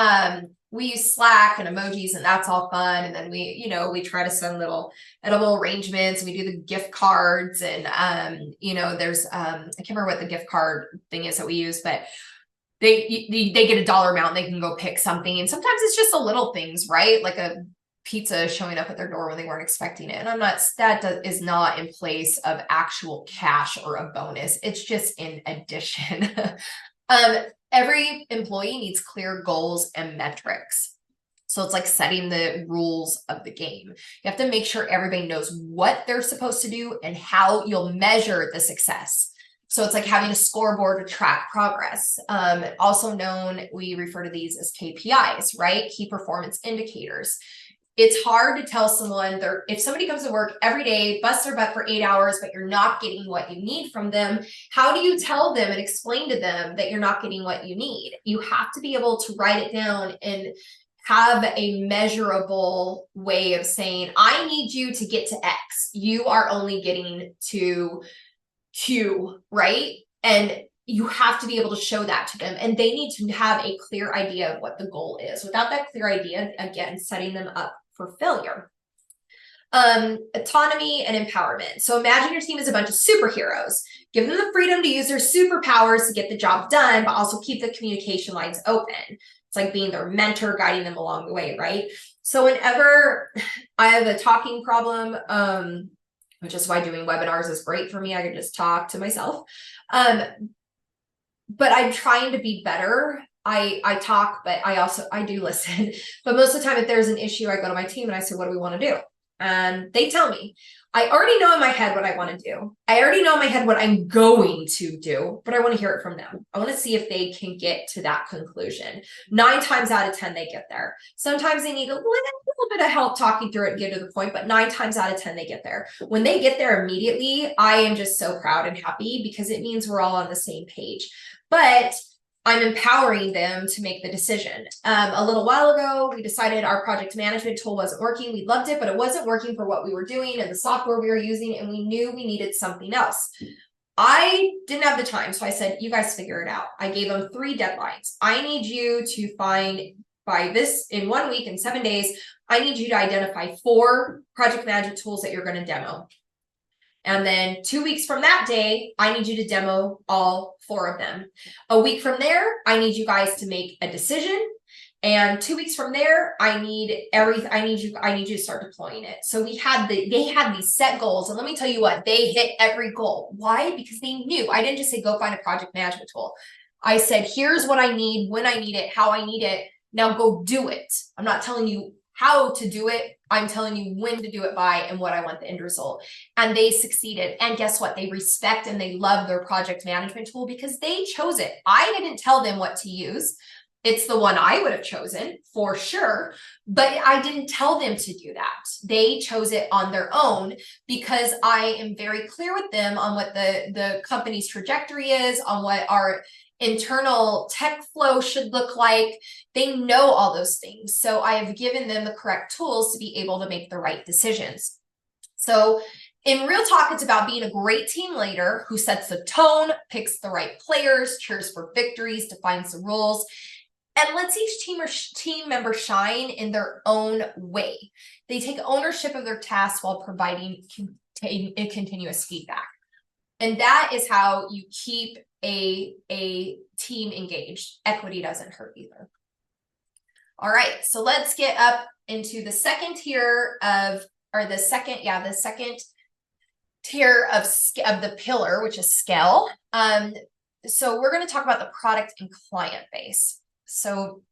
use Slack and emojis, and that's all fun. And then we try to send little edible arrangements. We do the gift cards, and there's I can't remember what the gift card thing is that we use, but they get a dollar amount, they can go pick something. And sometimes it's just the little things, right? Like a pizza showing up at their door when they weren't expecting it. And that is not in place of actual cash or a bonus. It's just in addition. Every employee needs clear goals and metrics. So it's like setting the rules of the game. You have to make sure everybody knows what they're supposed to do and how you'll measure the success. So it's like having a scoreboard to track progress. Also known, we refer to these as KPIs, right? Key performance indicators. It's hard to tell someone if somebody comes to work every day, busts their butt for 8 hours, but you're not getting what you need from them. How do you tell them and explain to them that you're not getting what you need? You have to be able to write it down and have a measurable way of saying, I need you to get to X. You are only getting to Q, right? And you have to be able to show that to them, and they need to have a clear idea of what the goal is. Without that clear idea, again, setting them up for failure. Autonomy and empowerment. So imagine your team is a bunch of superheroes. Give them the freedom to use their superpowers to get the job done, but also keep the communication lines open. It's like being their mentor, guiding them along the way, right? So whenever I have a talking problem, which is why doing webinars is great for me. I can just talk to myself. But I'm trying to be better. I talk, but I do listen. But most of the time, if there's an issue, I go to my team and I say, what do we want to do? And they tell me. I already know in my head what I want to do. I already know in my head what I'm going to do, but I want to hear it from them. I want to see if they can get to that conclusion. 9 times out of 10, they get there. Sometimes they need a little bit of help talking through it and get to the point, but 9 times out of 10, they get there. When they get there immediately, I am just so proud and happy because it means we're all on the same page. But I'm empowering them to make the decision. A little while ago, we decided our project management tool wasn't working. We loved it, but it wasn't working for what we were doing and the software we were using, and we knew we needed something else. I didn't have the time, so I said, you guys figure it out. I gave them 3 deadlines. I need you to find, by this, in 1 week, in 7 days, I need you to identify 4 project management tools that you're going to demo. And then 2 weeks from that day, I need you to demo all 4 of them. A week from there, I need you guys to make a decision. And 2 weeks from there, I need you to start deploying it. So they had these set goals. And let me tell you what, they hit every goal. Why? Because they knew. I didn't just say, go find a project management tool. I said, here's what I need, when I need it, how I need it. Now go do it. I'm not telling you how to do it. I'm telling you when to do it by and what I want the end result. And they succeeded. And guess what? They respect and they love their project management tool because they chose it. I didn't tell them what to use. It's the one I would have chosen for sure, but I didn't tell them to do that. They chose it on their own because I am very clear with them on what the company's trajectory is, on what our internal tech flow should look like. They know all those things. So I have given them the correct tools to be able to make the right decisions. So in real talk, it's about being a great team leader who sets the tone, picks the right players, cheers for victories, defines the rules, and lets each team member shine in their own way. They take ownership of their tasks while providing continuous feedback. And that is how you keep a team engaged. Equity doesn't hurt either. All right, so let's get up into the second tier of, or the second tier of the pillar, which is scale. So we're going to talk about the product and client base. So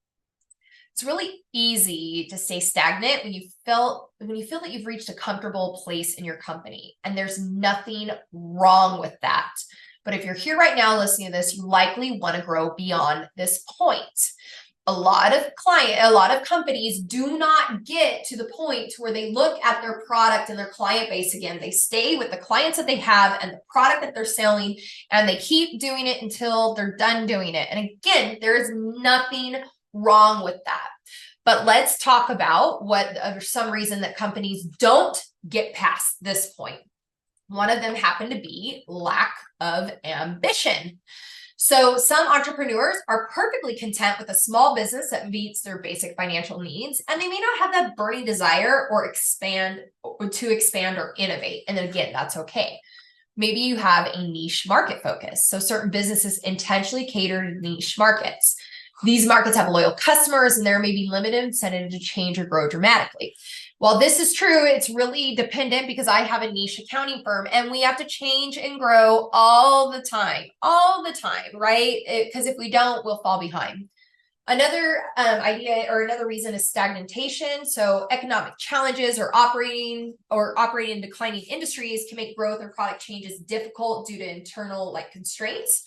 it's really easy to stay stagnant when you feel that you've reached a comfortable place in your company, and there's nothing wrong with that. But if you're here right now listening to this, you likely want to grow beyond this point. A lot of companies do not get to the point where they look at their product and their client base again. They stay with the clients that they have and the product that they're selling, and they keep doing it until they're done doing it. And again, there is nothing wrong with that. But let's talk about what there's some reason that companies don't get past this point. One of them happened to be lack of ambition. So some entrepreneurs are perfectly content with a small business that meets their basic financial needs, and they may not have that burning desire to expand or innovate. And then again, that's okay. Maybe you have a niche market focus. So certain businesses intentionally cater to niche markets. These markets have loyal customers, and there may be limited incentive to change or grow dramatically. While this is true, it's really dependent, because I have a niche accounting firm and we have to change and grow all the time, right? Because if we don't, we'll fall behind. Another idea or another reason is stagnation. So economic challenges or operating in declining industries can make growth or product changes difficult due to internal constraints.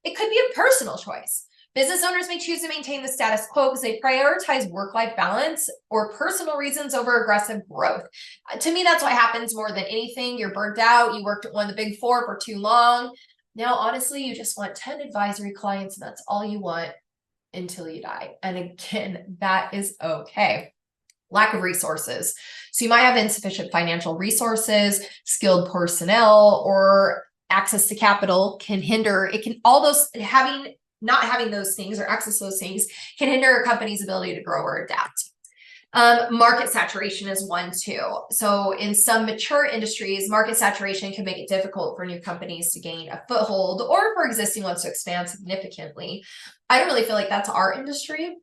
It could be a personal choice. Business owners may choose to maintain the status quo because they prioritize work-life balance or personal reasons over aggressive growth. To me, that's what happens more than anything. You're burnt out. You worked at one of the big four for too long. Now, honestly, you just want 10 advisory clients, and that's all you want until you die. And again, that is okay. Lack of resources. So you might have insufficient financial resources, skilled personnel, or access to capital can hinder. Not having those things or access to those things can hinder a company's ability to grow or adapt. Market saturation is one too. So in some mature industries, market saturation can make it difficult for new companies to gain a foothold or for existing ones to expand significantly. I don't really feel like that's our industry.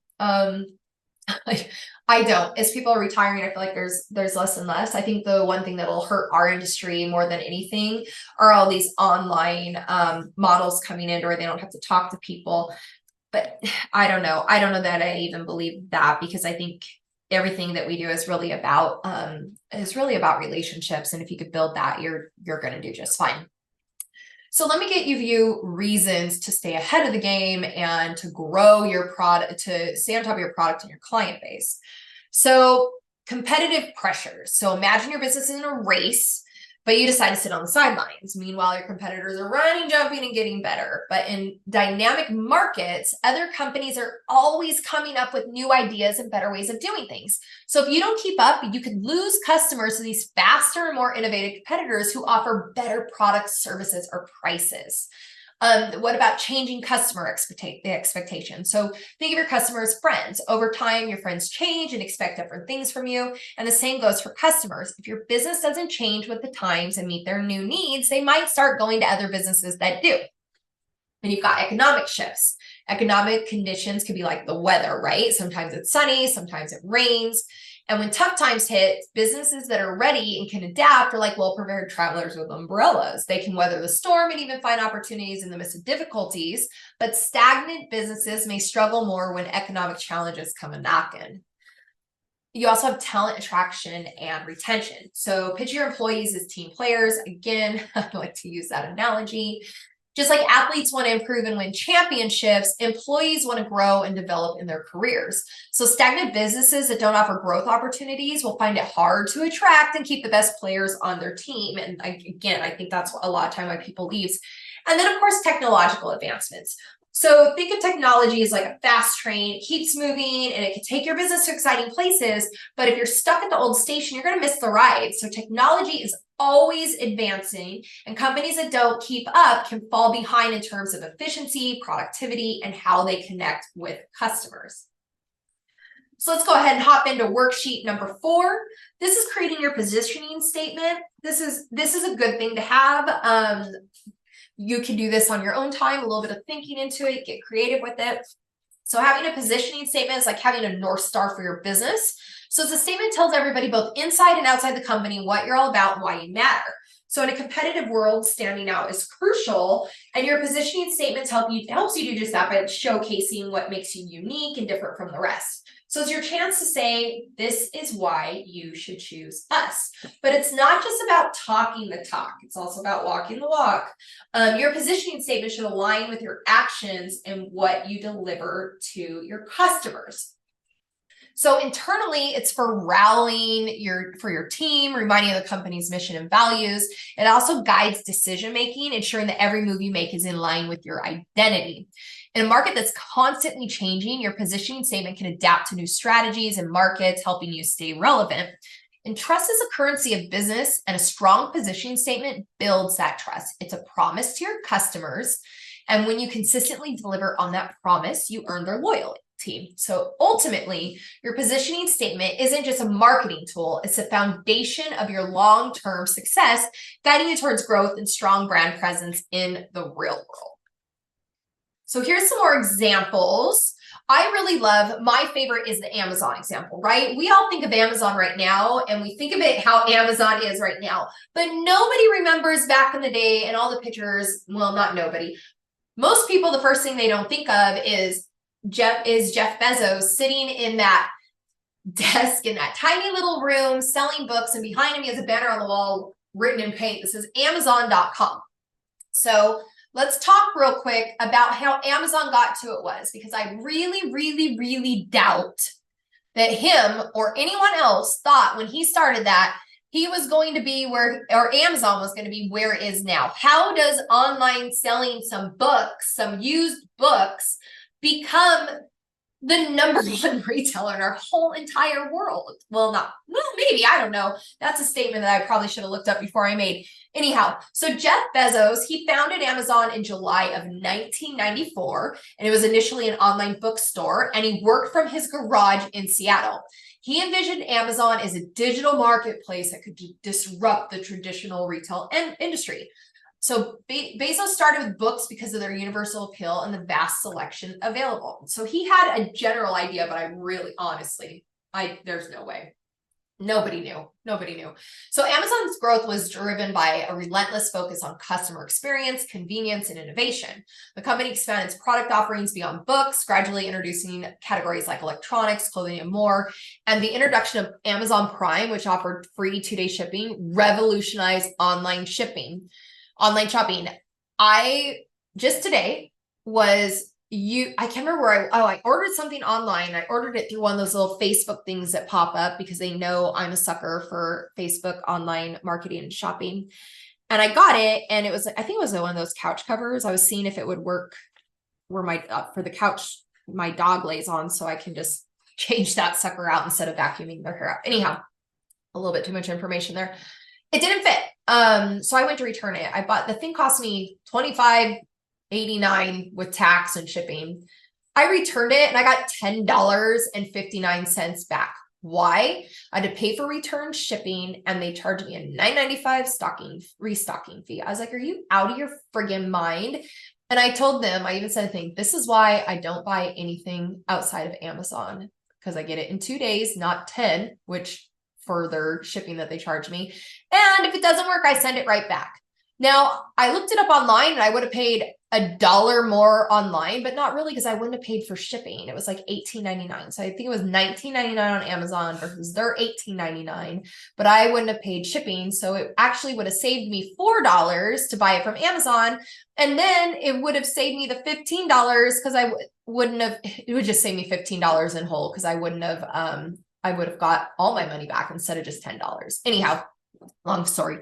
I don't. As people are retiring, I feel like there's less and less. I think the one thing that will hurt our industry more than anything are all these online models coming in where they don't have to talk to people. But I don't know. I don't know that I even believe that, because I think everything that we do is really about relationships. And if you could build that, you're going to do just fine. So let me give you reasons to stay ahead of the game and to grow your product, to stay on top of your product and your client base. So competitive pressures. So imagine your business is in a race, but you decide to sit on the sidelines. Meanwhile, your competitors are running, jumping, and getting better. But in dynamic markets, other companies are always coming up with new ideas and better ways of doing things. So if you don't keep up, you could lose customers to these faster and more innovative competitors who offer better products, services, or prices. What about changing customer expectations? So think of your customers as friends. Over time, your friends change and expect different things from you. And the same goes for customers. If your business doesn't change with the times and meet their new needs, they might start going to other businesses that do. And you've got economic shifts. Economic conditions could be like the weather, right? Sometimes it's sunny, sometimes it rains. And when tough times hit, businesses that are ready and can adapt are like well-prepared travelers with umbrellas. They can weather the storm and even find opportunities in the midst of difficulties, but stagnant businesses may struggle more when economic challenges come a knocking. You also have talent attraction and retention. So picture your employees as team players. Again, I like to use that analogy. Just like athletes want to improve and win championships, employees want to grow and develop in their careers. So stagnant businesses that don't offer growth opportunities will find it hard to attract and keep the best players on their team. And I think that's a lot of time why people leave. And then, of course, technological advancements. So think of technology as like a fast train. It keeps moving and it can take your business to exciting places. But if you're stuck at the old station, you're going to miss the ride. So technology is always advancing, and companies that don't keep up can fall behind in terms of efficiency, productivity, and how they connect with customers. So let's go ahead and hop into worksheet number 4. This is creating your positioning statement. This is a good thing to have. You can do this on your own time, a little bit of thinking into it, get creative with it. So having a positioning statement is like having a North Star for your business. So it's a statement that tells everybody both inside and outside the company what you're all about and why you matter. So in a competitive world, standing out is crucial, and your positioning statements helps you do just that by showcasing what makes you unique and different from the rest. So it's your chance to say, this is why you should choose us. But it's not just about talking the talk. It's also about walking the walk. Your positioning statement should align with your actions and what you deliver to your customers. So internally, it's for rallying for your team, reminding of the company's mission and values. It also guides decision-making, ensuring that every move you make is in line with your identity. In a market that's constantly changing, your positioning statement can adapt to new strategies and markets, helping you stay relevant. And trust is a currency of business, and a strong positioning statement builds that trust. It's a promise to your customers. And when you consistently deliver on that promise, you earn their loyalty. So ultimately, your positioning statement isn't just a marketing tool, it's a foundation of your long-term success, guiding you towards growth and strong brand presence in the real world. So here's some more examples. I really love, my favorite is the Amazon example, right? We all think of Amazon right now, and we think of it how Amazon is right now, but nobody remembers back in the day and all the pictures. Well, not nobody. Most people, the first thing they don't think of is Jeff Bezos sitting in that desk in that tiny little room selling books, and behind him he has a banner on the wall written in paint that says Amazon.com. So let's talk real quick about how Amazon got to it was, because I really doubt that him or anyone else thought when he started that he was going to be where, or Amazon was going to be where it is now. How does online selling some books, some used books, become the #1 retailer in our whole entire world? Well, maybe, I don't know. That's a statement that I probably should have looked up before I made. Anyhow, so Jeff Bezos, he founded Amazon in July of 1994, and it was initially an online bookstore, and he worked from his garage in Seattle. He envisioned Amazon as a digital marketplace that could disrupt the traditional retail industry. So Bezos started with books because of their universal appeal and the vast selection available. So he had a general idea, but I really, honestly, there's no way. Nobody knew. So Amazon's growth was driven by a relentless focus on customer experience, convenience, and innovation. The company expanded its product offerings beyond books, gradually introducing categories like electronics, clothing, and more. And the introduction of Amazon Prime, which offered free 2-day shipping, revolutionized online shopping. I just today I can't remember where I ordered something online. I ordered it through one of those little Facebook things that pop up because they know I'm a sucker for Facebook online marketing and shopping. And I got it, and it was, I think it was one of those couch covers. I was seeing if it would work where for the couch my dog lays on, so I can just change that sucker out instead of vacuuming their hair out. Anyhow, a little bit too much information there. It didn't fit. So I went to return it. The thing cost me $25.89 with tax and shipping. I returned it and I got $10.59 back. Why? I had to pay for return shipping, and they charged me a $9.95 restocking fee. I was like, are you out of your friggin' mind? And I told them, I even said a thing, this is why I don't buy anything outside of Amazon, because I get it in 2 days, not 10, which for their shipping that they charge me. And if it doesn't work, I send it right back. Now, I looked it up online, and I would have paid $1 more online, but not really, because I wouldn't have paid for shipping. It was like $18.99. So I think it was $19.99 on Amazon versus their $18.99, but I wouldn't have paid shipping. So it actually would have saved me $4 to buy it from Amazon. And then it would have saved me the $15 because it would just save me $15 in whole, because I would have got all my money back instead of just $10. Anyhow, long story.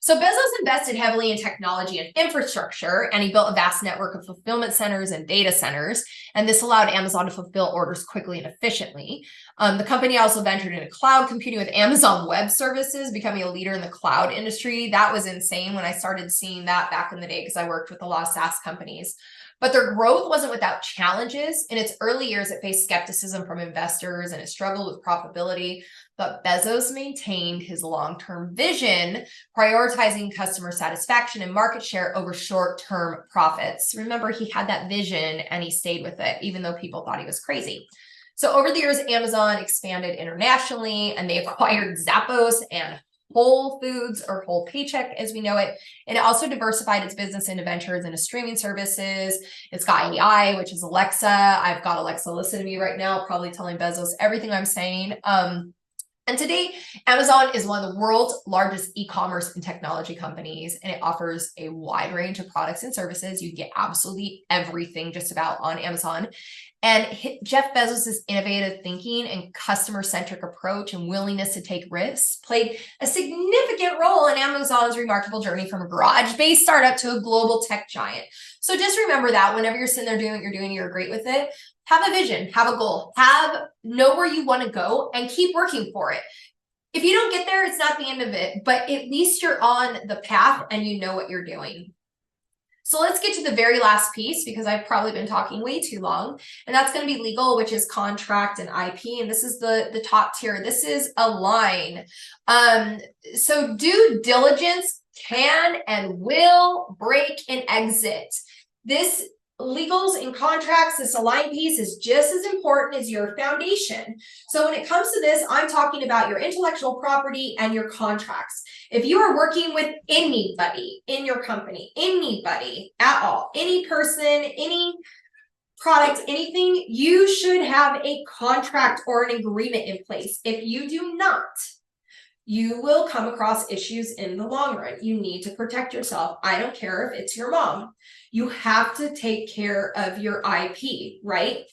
So Bezos invested heavily in technology and infrastructure, and he built a vast network of fulfillment centers and data centers. And this allowed Amazon to fulfill orders quickly and efficiently. The company also ventured into cloud computing with Amazon Web Services, becoming a leader in the cloud industry. That was insane when I started seeing that back in the day, because I worked with a lot of SaaS companies. But their growth wasn't without challenges. In its early years, it faced skepticism from investors, and it struggled with profitability. But Bezos maintained his long-term vision, prioritizing customer satisfaction and market share over short-term profits. Remember, he had that vision and he stayed with it, even though people thought he was crazy. So over the years, Amazon expanded internationally and they acquired Zappos and Whole Foods, or Whole Paycheck as we know it. And it also diversified its business into ventures into streaming services. It's got AI, which is Alexa. I've got Alexa listening to me right now, probably telling Bezos everything I'm saying. And today, Amazon is one of the world's largest e-commerce and technology companies, and it offers a wide range of products and services. You get absolutely everything just about on Amazon. And Jeff Bezos' innovative thinking and customer-centric approach and willingness to take risks played a significant role in Amazon's remarkable journey from a garage-based startup to a global tech giant. So just remember that whenever you're sitting there doing what you're doing, you're great with it. Have a vision, have a goal, know where you want to go and keep working for it. If you don't get there, it's not the end of it, but at least you're on the path and you know what you're doing. So let's get to the very last piece, because I've probably been talking way too long, and that's going to be legal, which is contract and IP. And this is the top tier. This is a line. So due diligence can and will break and exit. This legals and contracts, this align piece is just as important as your foundation. So when it comes to this, I'm talking about your intellectual property and your contracts. If you are working with anybody in your company, anybody at all, any person, any product, anything, you should have a contract or an agreement in place. If you do not, you will come across issues in the long run. You need to protect yourself. I don't care if it's your mom. You have to take care of your IP, right?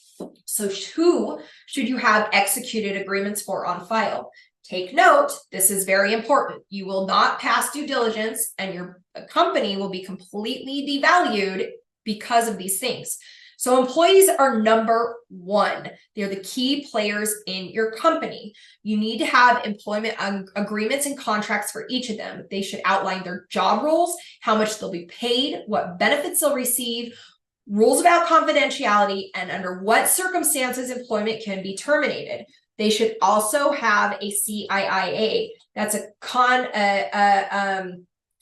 So who should you have executed agreements for on file? Take note, this is very important. You will not pass due diligence and your company will be completely devalued because of these things. So employees are number one. They're the key players in your company. You need to have employment agreements and contracts for each of them. They should outline their job roles, how much they'll be paid, what benefits they'll receive, rules about confidentiality, and under what circumstances employment can be terminated. They should also have a CIIA. That's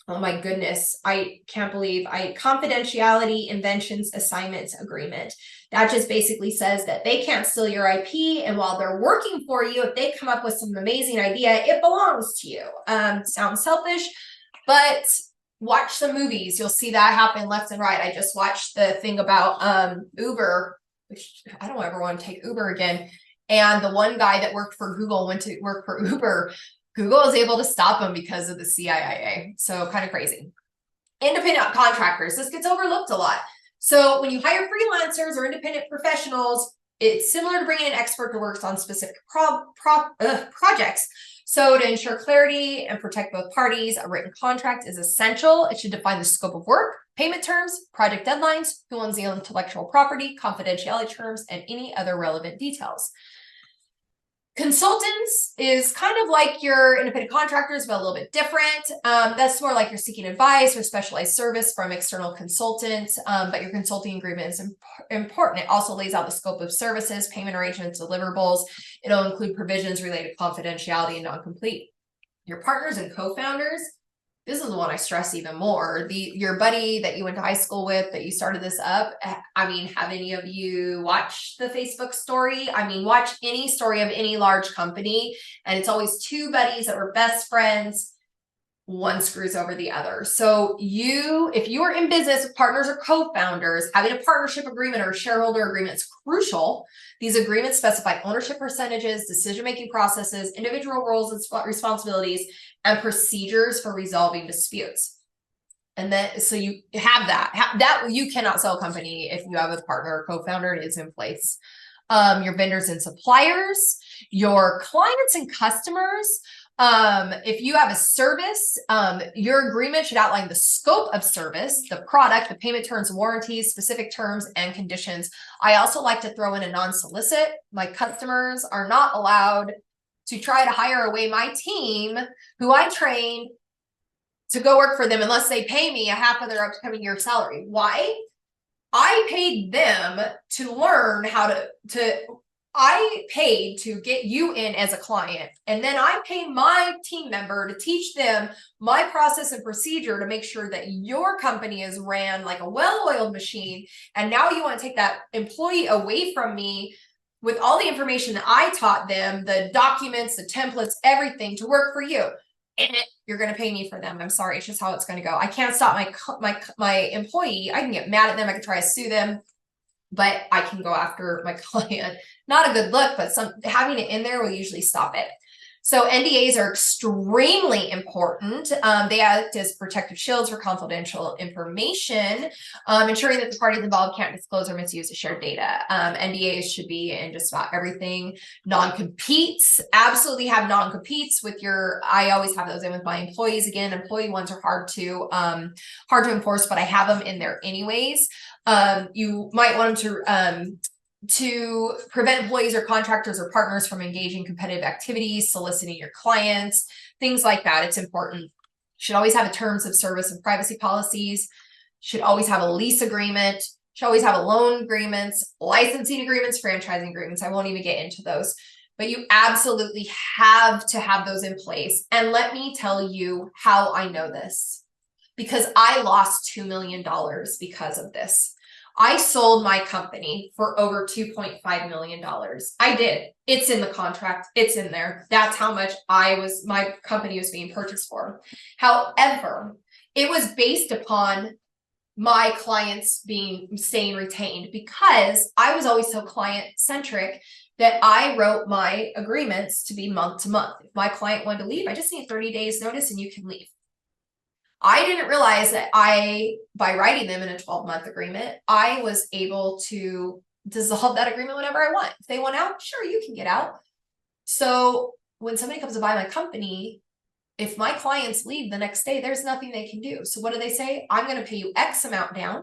oh my goodness, I can't believe confidentiality inventions assignments agreement. That just basically says that they can't steal your IP, and while they're working for you, if they come up with some amazing idea, it belongs to you. Sounds selfish, but watch some movies. You'll see that happen left and right. I just watched the thing about Uber, which I don't ever want to take Uber again. And the one guy that worked for Google went to work for Uber. Google was able to stop them because of the CIIA. So kind of crazy. Independent contractors. This gets overlooked a lot. So when you hire freelancers or independent professionals, it's similar to bringing an expert who works on specific projects. So to ensure clarity and protect both parties, a written contract is essential. It should define the scope of work, payment terms, project deadlines, who owns the intellectual property, confidentiality terms, and any other relevant details. Consultants is kind of like your independent contractors, but a little bit different. That's more like you're seeking advice or specialized service from external consultants, but your consulting agreement is important. It also lays out the scope of services, payment arrangements, deliverables. It'll include provisions related to confidentiality and non-complete. Your partners and co-founders, this is the one I stress even more. Your buddy that you went to high school with, that you started this up. I mean, have any of you watched the Facebook story? I mean, watch any story of any large company, and it's always two buddies that were best friends. One screws over the other. So if you are in business with partners or co-founders, having a partnership agreement or a shareholder agreement is crucial. These agreements specify ownership percentages, decision-making processes, individual roles and responsibilities, and procedures for resolving disputes. And then, so you have that you cannot sell a company if you have a partner or co-founder. It is in place. Your vendors and suppliers, your clients and customers. If you have a service, your agreement should outline the scope of service, the product, the payment terms, warranties, specific terms and conditions. I also like to throw in a non-solicit. My customers are not allowed to try to hire away my team who I trained to go work for them unless they pay me a half of their upcoming year salary. Why? I paid them to learn how I paid to get you in as a client, and then I pay my team member to teach them my process and procedure to make sure that your company is ran like a well-oiled machine. And now you want to take that employee away from me with all the information that I taught them, the documents, the templates, everything to work for you. You're going to pay me for them. I'm sorry. It's just how it's going to go. I can't stop my employee. I can get mad at them. I can try to sue them, but I can go after my client. Not a good look, but having it in there will usually stop it. So NDAs are extremely important. They act as protective shields for confidential information, ensuring that the parties involved can't disclose or misuse the shared data. NDAs should be in just about everything. Non-competes, absolutely have non-competes with I always have those in with my employees. Again, employee ones are hard to enforce, but I have them in there anyways. You might want them to prevent employees or contractors or partners from engaging competitive activities, soliciting your clients, things like that. It's important. Should always have a terms of service and privacy policies, should always have a lease agreement, should always have a loan agreements, licensing agreements, franchising agreements. I won't even get into those, but you absolutely have to have those in place. And let me tell you how I know this, because I lost $2 million because of this. I sold my company for over $2.5 million. I did. It's in the contract. It's in there. That's how much my company was being purchased for. However, it was based upon my clients staying retained, because I was always so client centric that I wrote my agreements to be month to month. If my client wanted to leave, I just need 30 days notice and you can leave. I didn't realize that by writing them in a 12-month agreement, I was able to dissolve that agreement whenever I want. If they want out, sure, you can get out. So when somebody comes to buy my company, if my clients leave the next day, there's nothing they can do. So what do they say? I'm going to pay you X amount down,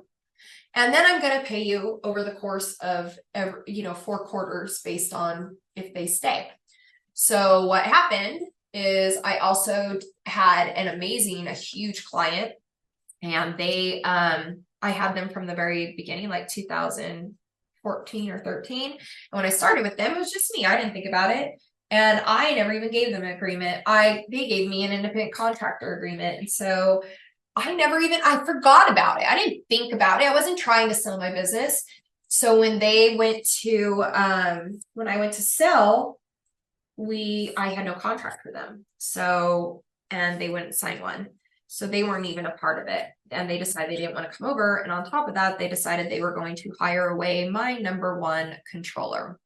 and then I'm going to pay you over the course of 4 quarters based on if they stay. So what happened is I also had a huge client, and I had them from the very beginning, like 2014 or 13. And when I started with them, it was just me. I didn't think about it. And I never even gave them an agreement. They gave me an independent contractor agreement. And so I forgot about it. I didn't think about it. I wasn't trying to sell my business. So when I went to sell, I had no contract for them. So, and they wouldn't sign one. So they weren't even a part of it. And they decided they didn't want to come over. And on top of that, they decided they were going to hire away my number one controller.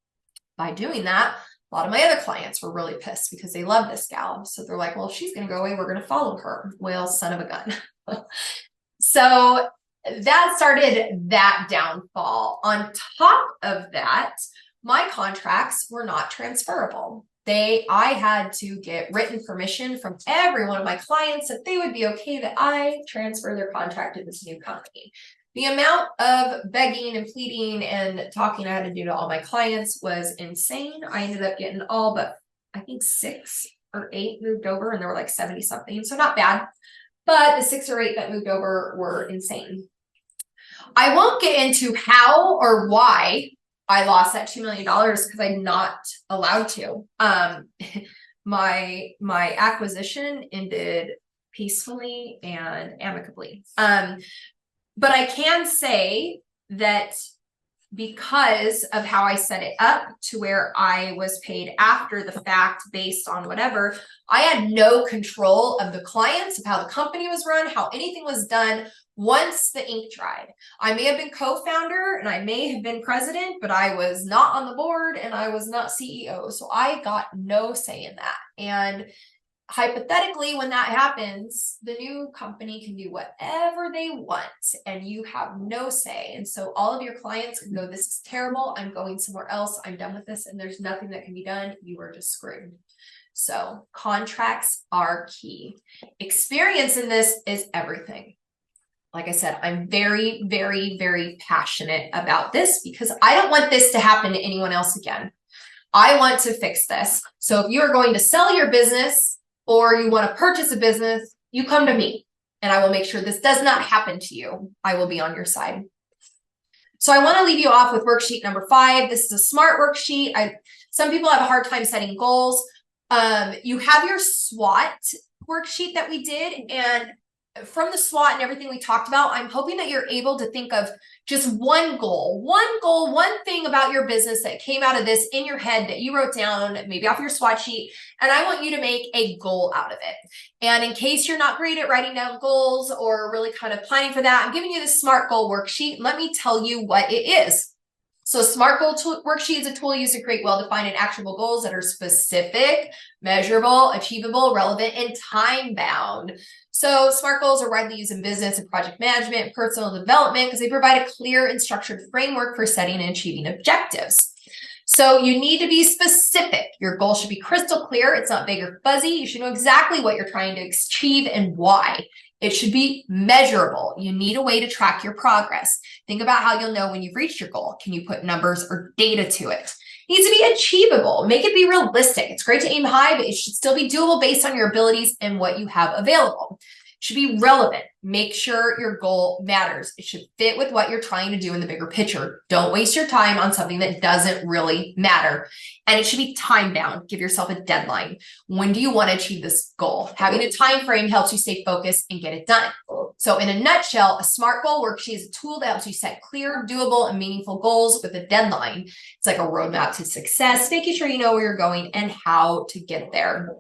By doing that, a lot of my other clients were really pissed because they love this gal. So they're like, well, if she's going to go away, we're going to follow her. Well, son of a gun. So that started that downfall. On top of that, my contracts were not transferable. I had to get written permission from every one of my clients that they would be okay that I transfer their contract to this new company. The amount of begging and pleading and talking I had to do to all my clients was insane. I ended up getting all but I think 6 or 8 moved over, and there were like 70 something. So not bad, but the 6 or 8 that moved over were insane. I won't get into how or why I lost that $2 million because I'm not allowed to. My acquisition ended peacefully and amicably. But I can say that because of how I set it up to where I was paid after the fact based on whatever, I had no control of the clients, of how the company was run, how anything was done once the ink dried. I may have been co-founder and I may have been president, but I was not on the board and I was not CEO. So I got no say in that. And hypothetically, when that happens, the new company can do whatever they want and you have no say. And so all of your clients can go, this is terrible. I'm going somewhere else. I'm done with this. And there's nothing that can be done. You are just screwed. So contracts are key. Experience in this is everything. Like I said, I'm very, very, very passionate about this because I don't want this to happen to anyone else again. I want to fix this. So if you are going to sell your business or you want to purchase a business, you come to me and I will make sure this does not happen to you. I will be on your side. So I want to leave you off with worksheet number 5. This is a SMART worksheet. Some people have a hard time setting goals. You have your SWOT worksheet that we did, and from the SWOT and everything we talked about, I'm hoping that you're able to think of just one goal, one thing about your business that came out of this in your head that you wrote down, maybe off your SWOT sheet, and I want you to make a goal out of it. And in case you're not great at writing down goals or really kind of planning for that, I'm giving you this SMART goal worksheet. Let me tell you what it is. So SMART goal worksheet is a tool used to create well-defined and actionable goals that are specific, measurable, achievable, relevant, and time-bound. So SMART goals are widely used in business and project management and personal development because they provide a clear and structured framework for setting and achieving objectives. So you need to be specific. Your goal should be crystal clear. It's not vague or fuzzy. You should know exactly what you're trying to achieve and why. It should be measurable. You need a way to track your progress. Think about how you'll know when you've reached your goal. Can you put numbers or data to it? It needs to be achievable. Make it be realistic. It's great to aim high, but it should still be doable based on your abilities and what you have available. It should be relevant. Make sure your goal matters. It should fit with what you're trying to do in the bigger picture. Don't waste your time on something that doesn't really matter. And it should be time bound. Give yourself a deadline. When do you want to achieve this goal? Having a time frame helps you stay focused and get it done. So in a nutshell, a SMART goal worksheet is a tool that helps you set clear, doable, and meaningful goals with a deadline. It's like a roadmap to success, making sure you know where you're going and how to get there.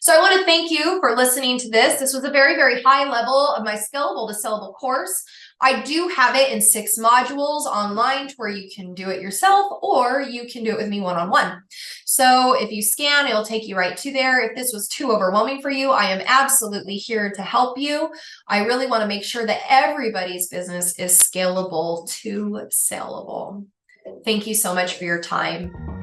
So I want to thank you for listening to this. This was a very, very high level of my Scalable to Sellable course. I do have it in 6 modules online to where you can do it yourself or you can do it with me one-on-one. So if you scan, it'll take you right to there. If this was too overwhelming for you, I am absolutely here to help you. I really want to make sure that everybody's business is scalable to sellable. Thank you so much for your time.